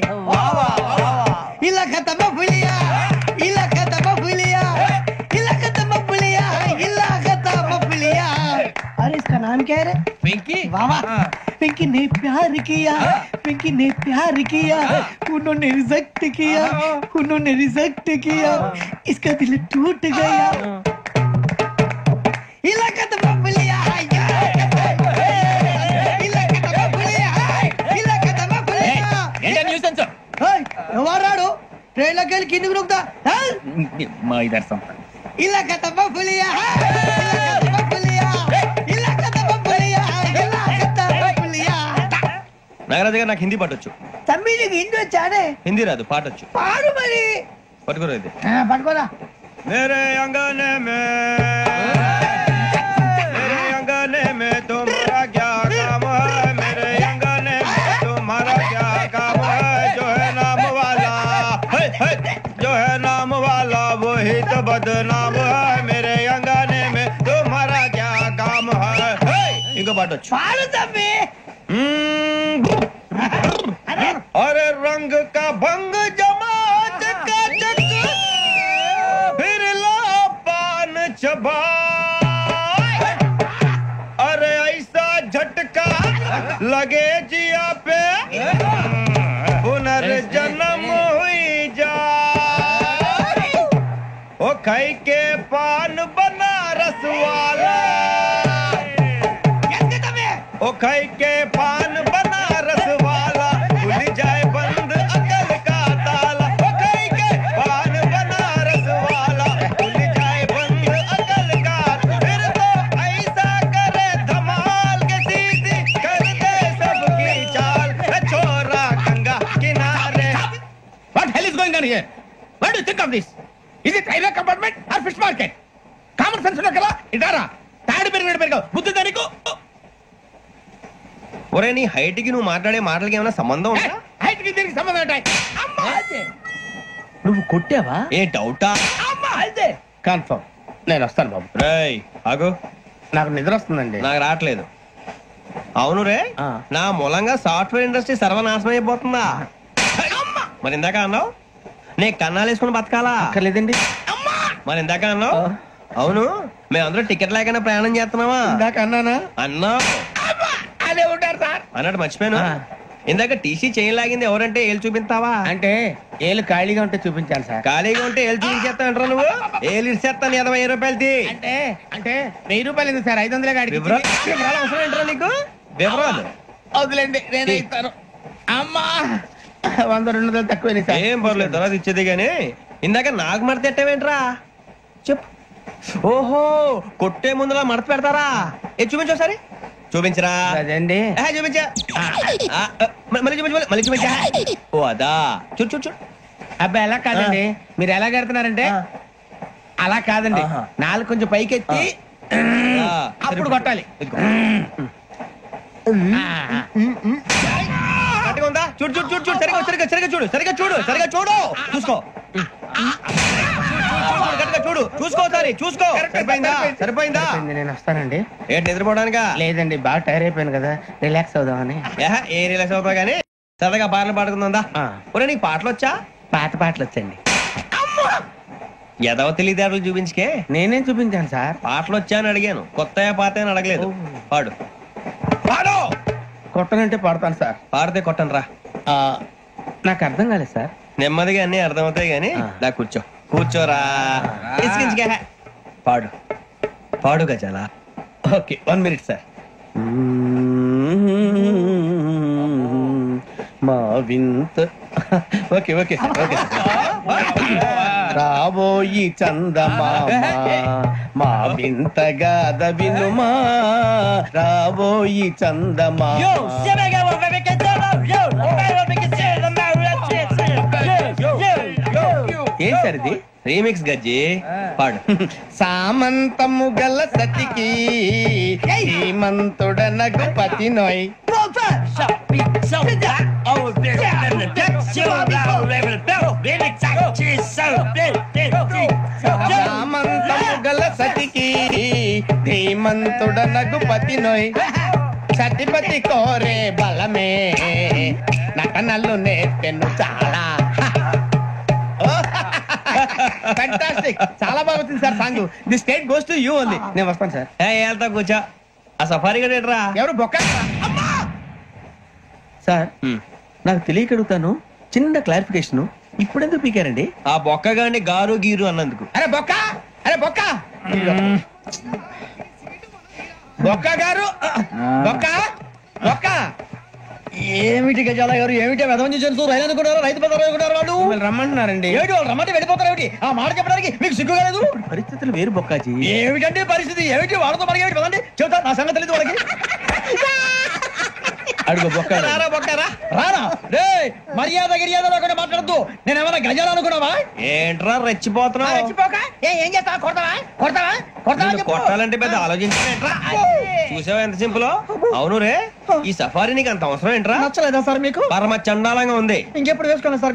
इला खत्म फुलिया, इला खत्म फुलिया, इला खत्म फुलिया, इला खत्म फुलिया। अरे इसका नाम क्या है रे? पिंकी। वाह वाह। पिंकी ने प्यार किया, पिंकी ने प्यार किया, उन्होंने रिजेक्ट किया, उन्होंने रिजेक्ट किया, इसका दिल टूट गया। इलाका तो बबलिया है, इलाका तो बबलिया है, इलाका तो बबलिया। ఏంటా న్యూసెన్స్? हेय ఎవరాడు ట్రైన్ లోకి వెళ్ళి కిందికి నొక్కుతా మా ఇదర్శం ఇలాకా तो बबलिया है, इलाका तो बबलिया, इलाका तो बबलिया, इलाका तो बबलिया। నాగరాజు గారు నాకు హిందీ పాటొచ్చు. తమ్మి నీకు హిందీ వచ్చానే? హిందీ రాదు, పాటొచ్చు. పాడు మరి. పట్టుకోరా ఇది. పట్టుకోరా. मेरे अंगने में तुम्हारा क्या काम है? मेरे अंगने में तुम्हारा क्या काम है? जो है नाम वाला, जो है नाम वाला वही तो बदनाम है। मेरे अंगने में तुम्हारा क्या काम है? इनको बाटो पाड़ तभी। अरे रंग का भंग जमात का चक, फिर ला पान चबा। अरे ऐसा झटका लगे जिया पे, पुनर्जन्म हुई जा। ओ खाई के पान बनारस वाला, ओ खाई के पान बनारस वाला, खुल जाए बंद अकल का ताला। ओ खाई के पान बनारस वाला, खुल जाए बंद अकल का। फिर तो ऐसा करे धमाल के सीधी कर दे सबकी चाल। छोरा गंगा किनारे। What hell is going on here? What do you think of this? Is it railway compartment or fish market? Common sense ఉన్నా కదా ఇదారా తాడి పెరిగాడు బుద్ధి దానికి. ఒరే నీ హైట్ కి నువ్వు మాట్లాడే మాటలకి ఏమైనా సంబంధం ఉందా? హైట్ కి దీనికి సంబంధం ఉంటాయి. అమ్మా అదే నువ్వు కొట్టావా? ఏ డౌటా? అమ్మా అదే కన్ఫర్మ్. నేను వస్తాను బాబు. రేయ్ ఆగు, నాకు నిద్ర వస్తుందండి. నాకు రావట్లేదు. అవును రే, నా మూలంగా సాఫ్ట్వేర్ ఇండస్ట్రీ సర్వనాశనం అయిపోతుందా? మరి ఇందాక అన్నావు నే కన్నాలు వేసుకుని బతకాలా? అక్కర్లేదండి. మరి ఇందాక అన్నావు అవును మేమందరూ టికెట్ లేకుండా ప్రయాణం చేస్తున్నావా? ఇందాక అన్నానా? అన్నావు. అదే ఉంటారు సార్ అన్నట్టు మర్చిపోయాను. ఇందాక టీసీ చేయి లాగింది ఎవరంటే ఏళ్ళు చూపిస్తావా? అంటే ఏళ్ళు ఖాళీగా ఉంటే చూపించాలి సార్. ఖాళీగా ఉంటే ఏళ్ళు చూపించేస్తా అంటారా నువ్వు? ఏళ్ళు ఇచ్చేస్తాను 20 రూపాయలది. అంటే అంటే 1000 రూపాయలు ఎందుకు సార్? 500 గాడి వివరాలు అవసరం ఏంటరా నీకు? వివరాలు వదిలేండి, నేనే ఇస్తాను. అమ్మా 100-200 తక్కువ సార్. ఏం పర్లేదు, తర్వాత ఇచ్చేది గానీ ఇందాక నాకు మడత ఎట్టవేంట్రా చెప్పు. ఓహో కొట్టే ముందులా మడత పెడతారా? ఏ చూపించు ఒకసారి. చూపించరా? అదండి చూపించా. మళ్ళీ చూపించు, మళ్ళీ చూపించా. ఓ అదా, చూడు చూడు చూడు. అబ్బాయి ఎలా కాదండి, మీరు ఎలా కడుతున్నారంటే అలా కాదండి. నాలుగు కొంచెం పైకెత్తి అప్పుడు కొట్టాలి. ఉందా? చూడు చూడు చూడు చూడు, సరిగా సరిగా సరిగా చూడు, సరిగా చూడు, సరిగా చూడు, చూసుకో. చూడు చూసుకో, సరే చూసుకో. సరిపోయిందా? సరిపోయిందా? నేను వస్తానండి. ఏంటి నిద్రపోవడానికా? లేదండి, బాగా టైర్ అయిపోయాను కదా, రిలాక్స్ అవుదామని. ఏ రిలాక్స్ అవుతావు కానీ సరదాగా పాటలు పాడుకుందా? ఒరే నీకు పాటలు వచ్చా? పాత పాటలు వచ్చండి. ఎదవ తెలివితేటలు చూపించుకే. నేనేం చూపించాను సార్? పాటలు వచ్చా అని అడిగాను, కొత్త పాత అని అడగలేదు. పాడు పాడు. కొట్టనంటే పడతాను సార్. పాడితే కొట్టను రా. నాకు అర్థం కాలేదు సార్. నెమ్మదిగా అన్ని అర్థమవుతాయి గానీ దా కూర్చో. కూర్చోరా. పాడు పాడు గజాల. Okay 1 minute sir. మా వింత. ఓకే ఓకే సార్, ఓకే రాబోయి చందమామ మా వింతగా వినుమా, రాబోయి చందమామ. ఏం సార్ ఇది? రీమిక్స్ గజ్జి. పాడు. సామంతము గల సతికి హేమంతుడనగు పతి నోయ్. సామంతము గల సతికి శ్రీమంతుడనగు పతి నోయ్ సతిపతి కోరే బలమే నటనలు నేర్పెను చాలా. ఫ్యాంటాస్టిక్, చాలా బాగా వచ్చింది sir song. The state goes to you only. నేను వస్తాను సార్. వెళ్తా కూర్చో. ఆ సఫారీ గడేట్రా ఎవరు బొక్క? సార్ నాకు తెలియక అడుగుతాను, చిన్న క్లారిఫికేషన్. ఇప్పుడెందుకు పీకారండి? ఆ బొక్క గాని గారు గీరు అన్నందుకు. అరే బొక్క, అరే బొక్క, బొక్క గారు, బొక్క బొక్క. ఏమిటి గజాల గారు, ఏమిటి వెదవం చూసారు? రైలు అనుకున్నారు, రైతు బజార్ అనుకున్నారు. వాళ్ళు రమ్మంటున్నారండి. ఏమిటి వాళ్ళు రమ్మంటే వెళ్ళిపోతారు? ఏమిటి ఆ మాట చెప్పడానికి మీకు సిగ్గు కాలేదు? పరిస్థితులు వేరు బొక్కాజీ. ఏమిటంటే పరిస్థితి ఏమిటి? వాళ్ళతో మనకి ఏమిటి పదండి, చెబుతా. నా సంగతి తెలియదు వాళ్ళకి. అడుగు బొక్క. రానా రే, మర్యాద గిర్యాద లేకుండా మాట్లాడద్దు. నేను ఏమైనా గజాలు అనుకున్నావా? ఏంట్రా రెచ్చిపోతున్నావు? ఏం చేస్తా? కొడతావా కొడతావా కొడతావా? కొట్టాలంటే పెద్ద ఆలోచించా. చూసావా ఎంత సింపుల్. అవును రే, ఈ సఫారీ నీకు అంత అవసరం ఏంట్రా? నచ్చలేదా సార్ మీకు? పరమ చండాలంగా ఉంది. ఇంకెప్పుడు వేసుకోండి సార్.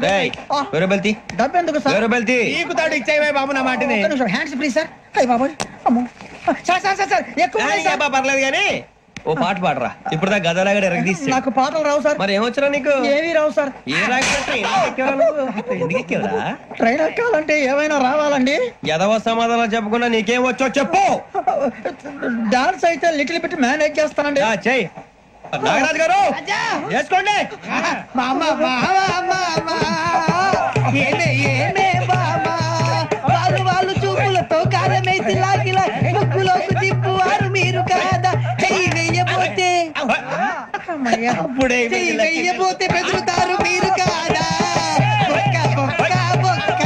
వేరే బెల్తి, డబ్బు ఎందుకు సార్? వేరే బెల్తి. నీకు తాడు ఇచ్చాయి బాబు నా మాటని. Hands please sir. అయ్యి బాబు, అమ్మో సార్ సార్ సార్ సార్ ఎక్కువ ఉన్నాయి సార్. పర్లేదు కానీ ఓ పాట పాడరా. ఇప్పుడు దా గదలాగడ ఎరగదీసి. నాకు పాటలు రావు సార్. మరి ఏమొచ్చరా నీకు? ఏమీ రావు సార్. ఏ ఎందుకు ఎక్కేవరా? ట్రైన్ ఎక్కాలంటే ఏమైనా రావాలండి. ఎదవ సమాధానం చెప్పకుండా నీకేం వచ్చో చెప్పు. డాన్స్ అయితే లిటిల్ బిట్ మేనేజ్ చేస్తానండి. చెయ్యి నాగరాజు గారు, చేసుకోండి. వాళ్ళు చూపులతో కారమేసి లాగిలా ముక్కులోకి తిప్పువారు మీరు కాదా? చెయ్యి వెయ్యబోతే చెయ్యి వెయ్యబోతే బెదురుతారు మీరు కాదా? బొక్క బొక్క బొక్క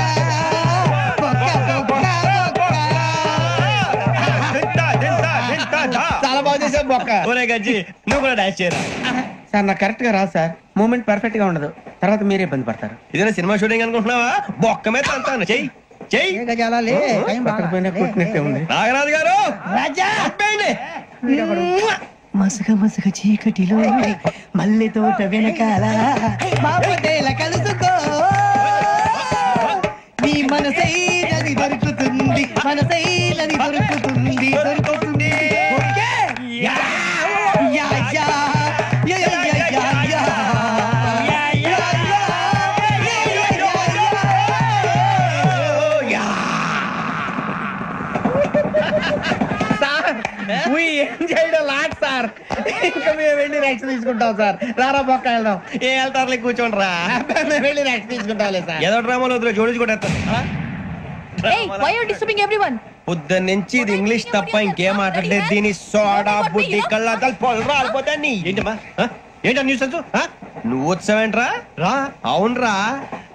బొక్క బొక్క బొక్క. చాలా బాగా చేసావు బొక్క. ఒరే గజ్జి, నువ్వు కూడా డాన్స్ చేయరా. సార్ నాకు కరెక్ట్ గా రాదు సార్. మూమెంట్ పర్ఫెక్ట్ గా ఉండదు, తర్వాత మీరే ఇబ్బంది పడతారు. ఇదేనా సినిమా షూటింగ్ అనుకుంటున్నావా? బొక్క మీద అంటాను. చెయ్యి చెయ్యి. కొట్టినట్టే ఉంది. నాగరాజు గారు రాజా చెప్పండి. మసక మసక చీకటిలో మల్లె తోట వెనకాల బాపతేల కలుసుకో, నీ మనసైనది దొరుకుతుంది, మనసైనది దొరుకుతుంది దొరుకుతుంది. Yeah yeah yeah yeah yeah yeah. Sir ఇంకా మేము వెళ్ళి రెక్స్ తీసుకుంటాం సార్. రారా బొక్క వెళ్దాం. ఏ వెళ్తారులే, కూర్చోండి రా. మేము వెళ్ళి రెక్స్ తీసుకుంటాంలే సార్. ఏదో డ్రామాలో వద్దులే, జోడించుకుంటా. పొద్దున్న నుంచి ఇది ఇంగ్లీష్ తప్ప ఇంకేం మాట్లాడలేదు. దీని సోడా బుద్ధి కళ్ళ పొలు రాలిపోతా. నీ ఏంటమ్మా ఏంటా న్యూస్? నువ్వు వచ్చావేంట్రా? రా. అవునరా,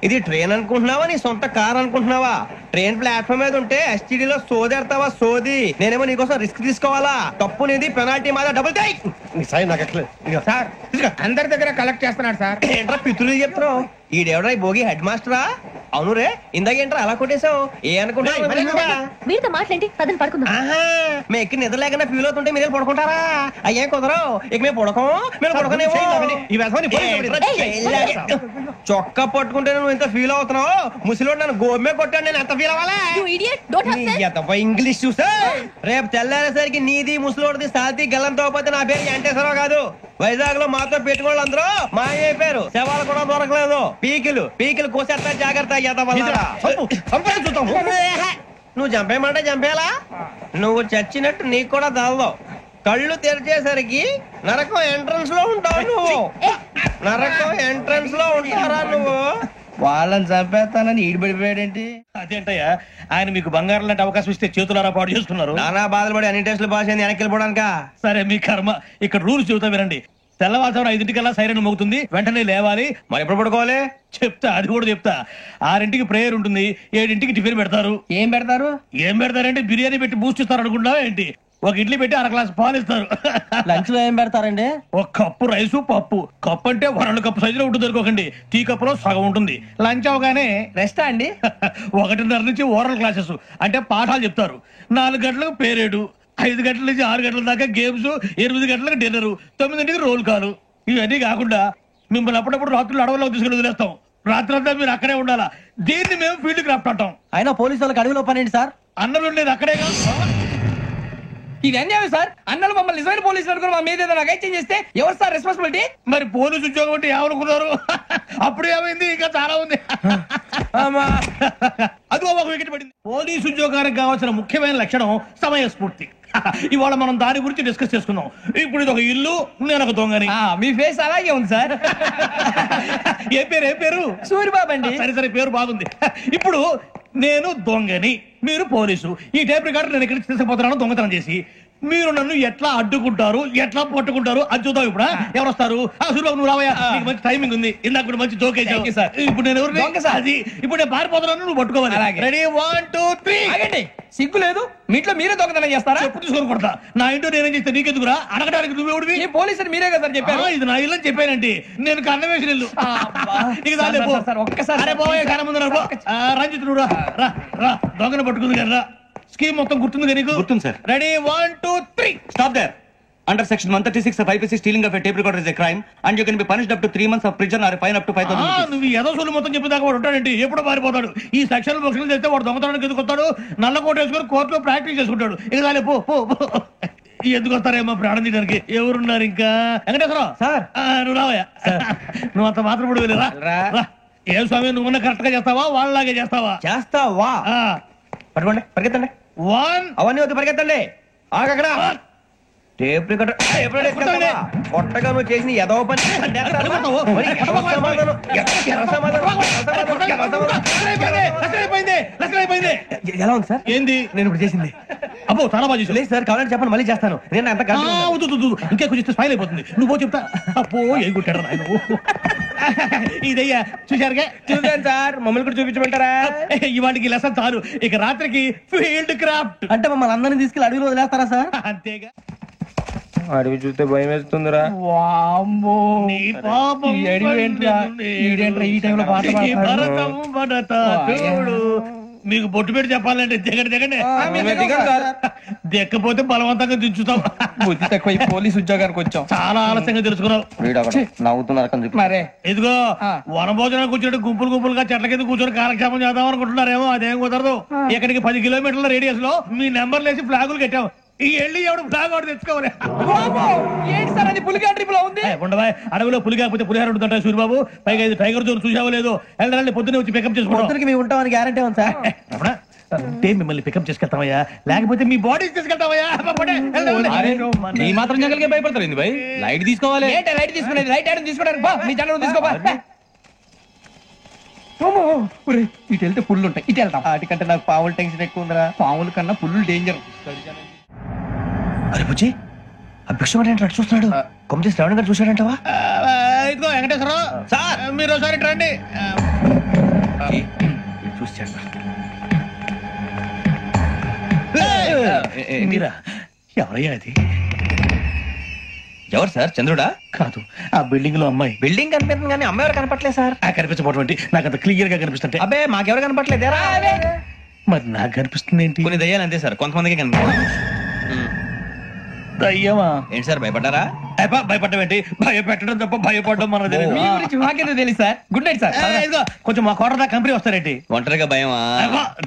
ఇది ట్రైన్ అనుకుంటున్నావా నీ సొంత కార్ అనుకుంటున్నావా? ట్రైన్ ప్లాట్ఫామ్ మీద ఉంటే ఎస్టీడీలో సోదేడతావా సోది? నేనేమో నీకోసం రిస్క్ తీసుకోవాలా? తప్పు నీది, పెనాల్టీ మాదా, డబుల్ టై. సార్ అందరి దగ్గర కలెక్ట్ చేస్తున్నాడు సార్. ఏంట్రా పితులు చెప్తున్నావు? ఈడెవడ్రా ఈ భోగి హెడ్ మాస్టరా? అవును రే, ఇందాకేంట్రా అలా కొట్టేశావు? ఏ అనుకుంటా వీరితో మాట్లాడి పదని పడుకుందాం. మేము ఎక్కి నిద్ర లేకుండా ఫీల్ అవుతుంటే మీరు పడుకుంటారా? అయ్యే కుదరవు. ఇక మేము పడుకోం, మేము పడుకోనేమో. చొక్కా పట్టుకుంటే నువ్వు ఎంత ఫీల్ అవుతున్నావు? ముసలివాడు నన్ను గోమే కొట్టాడు, నేను ఎంత ఫీల్ అవ్వాలా? ఇంగ్లీష్ చూసా. రేపు తెల్లారేసరికి నీది ముసలివాడిది సాతి గల్లంతో పోతే నా పేరు వెంకటేశ్వరరావు కాదు. వైజాగ్ లో మాతో పెట్టుకోవాలి అందరూ మాయైపోయారు. శవాలు కూడా దొరకలేదు. పీకిలు కోసేస్తా, జాగ్రత్త. నువ్వు చంపేయమంటే చంపేలా? నువ్వు చచ్చినట్టు నీకు కూడా తగదు. కళ్ళు తెరిచేసరికి నరకం ఎంట్రన్స్ లో ఉంటావు నువ్వు. నరకం ఎంట్రన్స్ లో ఉంటారా నువ్వు? వాళ్ళని చంపేస్తానని ఈడిపడిపోయాడేంటి? అదేంటయ్యా, ఆయన మీకు బంగారం లాంటి అవకాశం ఇస్తే చేతులారా పాటు చేసుకున్నారు. నానా బాధలు పడి అన్ని టెస్టులు పాస్ అయింది, వెనక్కి వెళ్ళిపోవడానికా? సరే మీ కర్మ. ఇక్కడ రూల్స్ చెబుతా వినండి. తెల్లవారుజామున 5:00కల్లా సైరన్ మోగుతుంది, వెంటనే లేవాలి. మరి ఎప్పుడు పడుకోవాలి? చెప్తా, అది కూడా చెప్తా. 6ంటికి ప్రేయర్ ఉంటుంది, 7ంటికి టిఫిన్ పెడతారు. ఏం పెడతారు? ఏం పెడతారంటే బిర్యానీ పెట్టి బూస్ట్ ఇస్తారు అనుకుంటా ఏంటి? ఒక ఇడ్లీ పెట్టి 1 గ్లాస్ పాలు ఇస్తారు. లంచ్ లో ఏం పెడతారండి? ఒక కప్పు రైసు, పప్పు. కప్పు అంటే 1/2 కప్పు సైజులో ఉంటుంది అనుకోకండి. టీ కప్పులో సగం ఉంటుంది. లంచ్ అవగానే రెస్టా అండి? 1:30 నుంచి ఓరల్ క్లాసెస్ అంటే పాఠాలు చెప్తారు. 4 గంటలకు పేరేడు, 5 గంటల నుంచి 6 గంటల దాకా గేమ్స్, 8 గంటలకు డిన్నర్, 9ంటికి రోల్ కాలు. ఇవన్నీ కాకుండా మిమ్మల్ని అప్పుడప్పుడు రాత్రులు అడవుల్లో తీసుకుని వదిలేస్తాం. రాత్రి అంతా మీరు అక్కడే ఉండాలా. దీన్ని మేము ఫీల్డ్ క్రాఫ్ట్ అంటాం. అయినా పోలీసు వాళ్ళకి అడవిలో పని ఏంటి సార్? అన్నలు ఉండేది అక్కడే కాదు. ఇది అన్యాయం సార్. అన్నలు మమ్మల్ని నిజమైన పోలీసులు అనుకుని మా మీద ఏదైనా నగైత్యం చేస్తే ఎవరు సార్ రెస్పాన్సిబిలిటీ? మరి పోలీసు ఉద్యోగం అంటే ఏమనుకున్నారు? అప్పుడు ఏమైంది, ఇంకా చాలా ఉంది. అది ఒక వికెట్ పడింది. పోలీసు ఉద్యోగానికి కావాల్సిన ముఖ్యమైన లక్షణం సమయస్ఫూర్తి. ఇవాళ మనం దాని గురించి డిస్కస్ చేసుకుందాం. ఇప్పుడు ఇది ఒక ఇల్లు, నేను ఒక దొంగని. మీ ఫేస్ అలాగే ఉంది సార్. ఏ పేరు? సూరిబాబు అండి. సరే పేరు బాగుంది. ఇప్పుడు నేను దొంగని, మీరు పోలీసు. ఈ టైప్ రికార్డు నేను ఎక్కడికి తీసుకుపోతున్నాను దొంగతనం చేసి. మీరు నన్ను ఎట్లా అడ్డుకుంటారు, ఎట్లా పట్టుకుంటారు అది చూద్దాం. ఇప్పుడు ఎవరు వస్తారు? సూరిబాబు నువ్వు రావయ్యా, నీకు మంచి టైమింగ్ ఉంది. ఇందాక కూడా మంచి జోక్ వేసావు. ఇప్పుడు నేను ఎవరు? అది ఇప్పుడు నేను పారిపోతున్నాను, నువ్వు పట్టుకోవాలి. రెడీ 1 2 3. ఆగండి, సిగ్గు లేదు? మీ ఇంట్లో మీరే దొంగతనం చేస్తారా? ఎప్పుడు తీసుకొని కొడతా. నా ఇంట్లో నేనేం చేస్తే నీకెందుకురా? అడగడానికి నువ్వెవడివి? ఈ పోలీసులు మీరే కదా సార్ చెప్పారు. ఇది నా ఇల్లు అని చెప్పానండి. నేను కన్న వేసిన ఇల్లు. ఒక్కసారి కన్న ముందు రంజిత్ నువ్వు రా, దొంగను పట్టుకుంది కదా. స్కీమ్ మొత్తం గుర్తుంది నీకు? గుర్తుంది sir. Ready 1 2 3. Stop there. Under section 136 of IPC, stealing of a tape recorder is a crime and you can be punished up to 3 months of prison or a fine up to 5,000 rupees. నువ్వు ఏదో సొల్లు మొత్తం చెప్పేదాకా వాడు ఉంటాడండి. ఎప్పుడు పారిపోతాడు? ఈ సెక్షన్ బుక్లు చేస్తే వాడు దొంగతనానికి ఎందుకు వస్తాడు? నల్ల కోట వేసుకొని కోర్టులో ప్రాక్టీస్ చేసుకుంటాడు. ఇక చాలే పో. ఎందుకు వస్తారేమో ప్రాణం తీయడానికి. ఎవరున్నారు ఇంకా? వెంకటేశ్వరరావు సార్, నువ్వు రావయ్యా. నువ్వు అంత మాత్రం ఇప్పుడు వెళ్ళిరా. ఏం స్వామి, నువ్వున్న కరెక్ట్ గా చేస్తావా, వాళ్ళలాగే చేస్తావా? చేస్తావా? పట్టుకోండి, పరిగెత్తండి. 1 అవన్నీ వద్దు, పరిగెత్తండి. ఆగక్కడ టేప్ రికార్డర్ కొట్టగా నువ్వు చేసిన ఎదవ పని. ఎలా ఉంది సార్? ఏంది నేను ఇప్పుడు చేసింది? అబ్బో చాలా బాగా చేసావు. లేదు సార్, కావాలంటే చెప్పండి, మళ్ళీ చేస్తాను. నేను అంత ఇంకా కొంచెం స్మైల్ అయిపోతుంది. నువ్వు చెప్తా. అబ్బో ఏ కొట్టాడు నాయన. ఇదయ్యా చూశారుగా? చూసాను సార్, మమ్మల్ని కూడా చూపించమంటారా? ఇవాటికి లెసన్ చాలు. ఇక రాత్రికి ఫీల్డ్ క్రాఫ్ట్. అంటే మమ్మల్ని అందరినీ తీసుకెళ్ళి అడవిలో వదిలేస్తారా సార్? అంతేగా. అడవి చూస్తే భయం వేస్తుందిరా. మీకు బొట్టు పెట్టి చెప్పాలంటే దిగండి. దిక్కపోతే బలవంతంగా దించుతాం. బుద్ధి తక్కువ, పోలీసు ఉద్యోగానికి వచ్చాం. చాలా ఆలస్యంగా తెలుసుకున్నావు. నవ్వుతున్నారు. ఇదిగో వనభోజనానికి వచ్చినట్టు గుంపులుగా చెట్ల కింద కూర్చొని కాలక్షేపం చేద్దాం అనుకుంటున్నారేమో. అదేం కుదరదు. ఇక్కడికి 10 కిలోమీటర్ల రేడియస్ లో మీ నెంబర్లు వేసి ఫ్లాగులు కట్టాం. ఈ వెళ్ళి ఎవడు ఫ్లాగ్ ఆర్డర్ తెచ్చుకోవాలి. ఏంటి సార్ అది? పులిగా ట్రిప్ లో ఉంది. ఉండవా, అడవిలో పులి కాకపోతే పులిహార ఉంటుంటా సూరిబాబు. పైగా ఇది టైగర్ జోన్ చూసావో లేదో. వెళ్ళాలి, పొద్దున్నే వచ్చి పికప్ చేసుకుంటాం. మేము ఉంటామని గ్యారంటీ ఉంది సార్. అంటే మిమ్మల్ని పికప్ చేసుకెళ్తామయ్యా, లేకపోతే మీ బాడీ తీసుకెళ్తామయ్యా. ఈ మాత్రం జంగల్కే భయపడతారు. భయ్ లైట్ తీసుకోవాలి. లైట్ తీసుకునేది? లైట్ ఐటమ్ తీసుకోవడానికి మీ జంగల్ తీసుకోవా. ఇటు వెళ్తే పుల్లు ఉంటాయి, ఇటు వెళ్తాం. వాటికంటే నాకు పావులు టెన్షన్ ఎక్కువ ఉందిరా. పాముల కన్నా పుల్లు డేంజర్. అరే బుజ్జి, ఆ భిక్షం ఏంటంటే చూస్తున్నాడు. కొమ్మ శ్రావణ్ గారు చూసాడంటవా? ఇదిగో వెంకటేశ్వరరావు సార్, మీరు ఒకసారి రండి. చూసాడు. మీరా? ఎవరయ్యా అది? ఎవరు సార్? చంద్రుడా? కాదు, ఆ బిల్డింగ్ లో అమ్మాయి. బిల్డింగ్ కనిపిస్తుంది కానీ అమ్మాయి ఎవరు కనపట్లేదు సార్. కనిపించబోటువంటి నాకు అంత క్లియర్ గా కనిపిస్తుంటే. అబ్బే మాకెవరు కనపట్లేదేరా? మరి నాకు కనిపిస్తుంది ఏంటి? కొన్ని దయ్యాలు అంతే సార్, కొంతమందికి కనిపిస్తుంది. దయ్యమా? ఏంటి సార్ భయపడ్డారా? భయపడడం ఏంటి? భయపెట్టడం తప్ప భయపడడం మన గురించి మాకేదో తెలియదు సార్. Good night sir. కొంచెం మా కోట కంపెనీ వస్తారేంటి? ఒంటరిగా భయమా?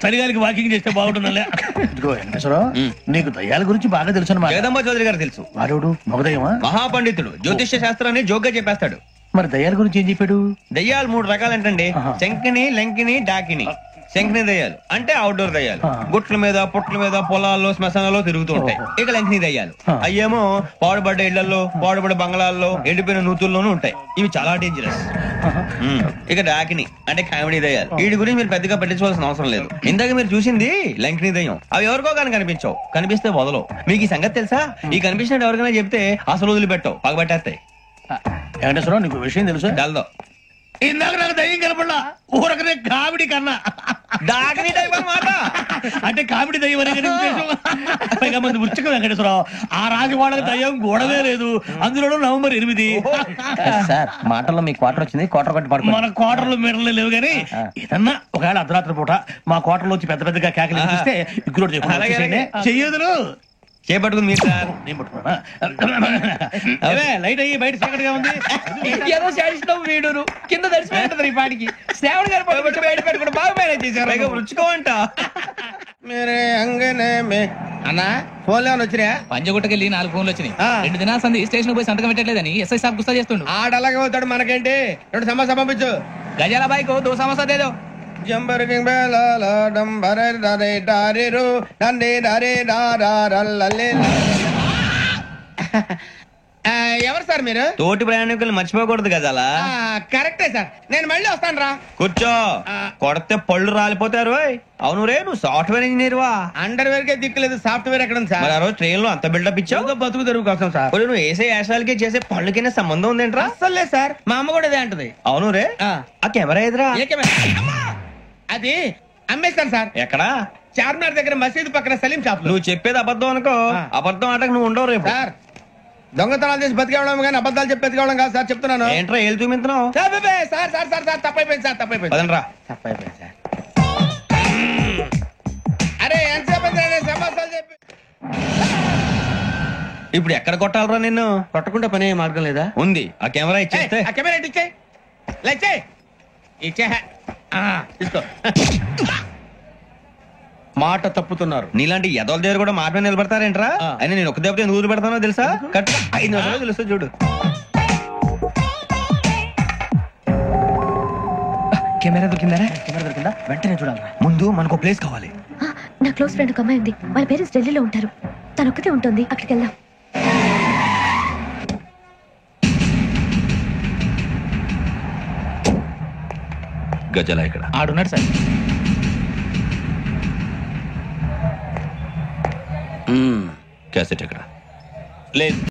చలిగాలికి వాకింగ్ చేస్తే బాగుంటుందిలే. ఇదిగో వెంకటేశ్వరరావు, నీకు దయ్యాల గురించి బాగా తెలుసు అన్నమాట. జగదంబ చౌదరి గారు తెలుసు. వాడు మగదయ్యమా? మహాపండితుడు, జ్యోతిష్య శాస్త్రాన్ని జోగ్గా చెప్పేస్తాడు. మరి దయ్యాల గురించి ఏం చెప్పాడు? దయ్యాలు 3 రకాలంటండి. శంకిని, లంకిని, డాకిని. శంకిని దయ్యాలు అంటే అవుట్డోర్ దయ్యాలు. గుట్ల మీద, పుట్ల మీద, పొలాల్లో, శ్మశానాల్లో తిరుగుతూ ఉంటాయి. ఇక లంకిని దయ్యాలు అయ్యేమో పాడుబడ్డ ఇళ్లలో, పాడుబడ్డ బంగ్లాల్లో, ఎండిపోయిన నూతుల్లోనూ ఉంటాయి. ఇవి చాలా డేంజరస్. ఇక డాకిని అంటే కామెడీ దయ్యాలు. వీటి గురించి మీరు పెద్దగా పట్టించుకోవాల్సిన అవసరం లేదు. ఇందాక మీరు చూసింది లంకిని దయ్యం. అవి ఎవరికో కానీ కనిపించవు, కనిపిస్తే వదలవు. మీకు ఈ సంగతి తెలుసా? ఈ కనిపించినట్టు ఎవరికైనా చెప్తే అసలు వదిలిపెట్టవు, పగబట్టేస్తాయి. వెంకటేశ్వరరావు, నీకు విషయం తెలుసు? డల్దో ఇందాక నాకు దయ్యం కనపడలా, ఊరకనే కామెడీ కన్నా. డాకిని టైప్ అన్నమాట. అంటే కామెడీ దయ్యం అనే పైగా మంది ఉచ్చక వెంకటేశ్వరరావు. ఆ రాజు వాళ్ళకి దయ్యం గోడవే లేదు, అందులోనూ November 8. సార్ మాటల్లో మీ క్వార్టర్ వచ్చింది, క్వార్టర్ కొట్టి పడుకో. మన క్వార్టర్లు మీటర్లు లేవు కానీ ఏదన్నా ఒకవేళ అర్ధరాత్రి పూట మా క్వార్టర్లో వచ్చి పెద్ద పెద్దగా కేకలు ఇస్తే ఇగ్గురు చెయ్యదులు చేపట్టుకుంది మీరు సార్. నేను పట్టుకున్నా లైట్ అయ్యి బయట చీకటిగా ఉంది. ఏదో శాడిస్తావు వీడును కింద దర్శనం ఈ పాటికి శ్రావణ్ గారు పట్టుకొచ్చి బయట పెట్టుకుంటే బాగా మేనేజ్ చేశారు. పైగా రుచుకోవంట. మేరే అంగనే మే అన్నా ఫోన్లో వచ్చినా పంజగుట్టకెళ్ళి 4 ఫోన్లు వచ్చినాయి. 2 దినాల సంది స్టేషన్ పోయి సంతకం పెట్టలేదని ఎస్ఐ సాబ్ గుస్తా చేస్తుండు. ఆడలాగే పోతాడు, మనకేంటి? 2 సమస్య పంపించు. గజాల బైక్ 2 సమస్య దేదో. జంబరకింగ్ బేలాల డంబరే డరే డారిరు నందే డరే డారల్లలే. ఎవరు సార్ మీరు? తోటి ప్రయాణికులు మర్చిపోకూడదు గజాల. కరెక్టే సార్, నేను మళ్ళీ వస్తాను రా. కూర్చో, కొడితే పళ్ళు రాలిపోతారు. అవును రే, నువ్వు సాఫ్ట్వేర్ ఇంజనీర్ వా? అండర్వేర్ కే దిక్కులేదు, సాఫ్ట్వేర్ ఎక్కడ ఉంది సార్? మరి ఆ రోజు ట్రైన్ లో అంత బిల్డప్ ఇచ్చావు. బతుకు తెరుగు కోసం సార్. నువ్వు వేసే యాశాలకి చేసే పళ్ళకైనా సంబంధం ఉందేంట్రా? అస్సలు లేదు సార్, మా అమ్మ కూడా ఇదే అంటది. అవును రే, ఆ కెమెరా ఎదురా? అది అమ్మేస్తాను సార్. ఎక్కడా? చార్మినార్ దగ్గర మసీదు పక్కన సలీం షాప్. నువ్వు చెప్పేది అబద్ధం అనుకో. అబద్ధం ఆటకు నువ్వు ఉండవు రేపు. సార్ దొంగతనాలు చేసి బతికేవడం కానీ అబద్ధాలు చెప్పి బతికేవడం కాదు సార్, చెప్తున్నాను. ఏంట్రా ఏళ్ళు చూపించినావు? Sir sir sir sir sir తప్పైపోయింది సార్, తప్పైపోయింది. పదండ్రా. తప్పైపోయింది సార్. అరే ఎంతసేపు సమాసాలు చెప్పి ఇప్పుడు ఎక్కడ కొట్టాలరా నిన్ను? కొట్టకుండా పని మార్గం లేదా? ఉంది. ఆ కెమెరా ఇచ్చేస్తే. ఆ కెమెరా ఇచ్చే లేచే ఇచ్చే తీసుకో. మాట తప్పుతున్నారు. నీలాంటి ఎదల దగ్గర కూడా మాట మీద నిలబడతారేంట్రా? అయినా నేను ఒక దెబ్బతో ఎందుకు పెడతానో తెలుసా? కట్ 5 నిమిషాలు తెలుస్తా చూడు. కెమెరా దొరికిందా? కెమెరా దొరికిందా? వెంటనే చూడాలి. ముందు మనకు ప్లేస్ కావాలి. నా క్లోజ్ ఫ్రెండ్ ఒక అమ్మాయి ఉంది, వాళ్ళ పేరెంట్స్ ఢిల్లీలో ఉంటారు. తను ఒక్కతే ఉంటుంది, అక్కడికి వెళ్దాం. గజాల ఇక్కడ ఆడున్నాడు సార్. క్యాసెట్ ఎక్కడ? లేదు.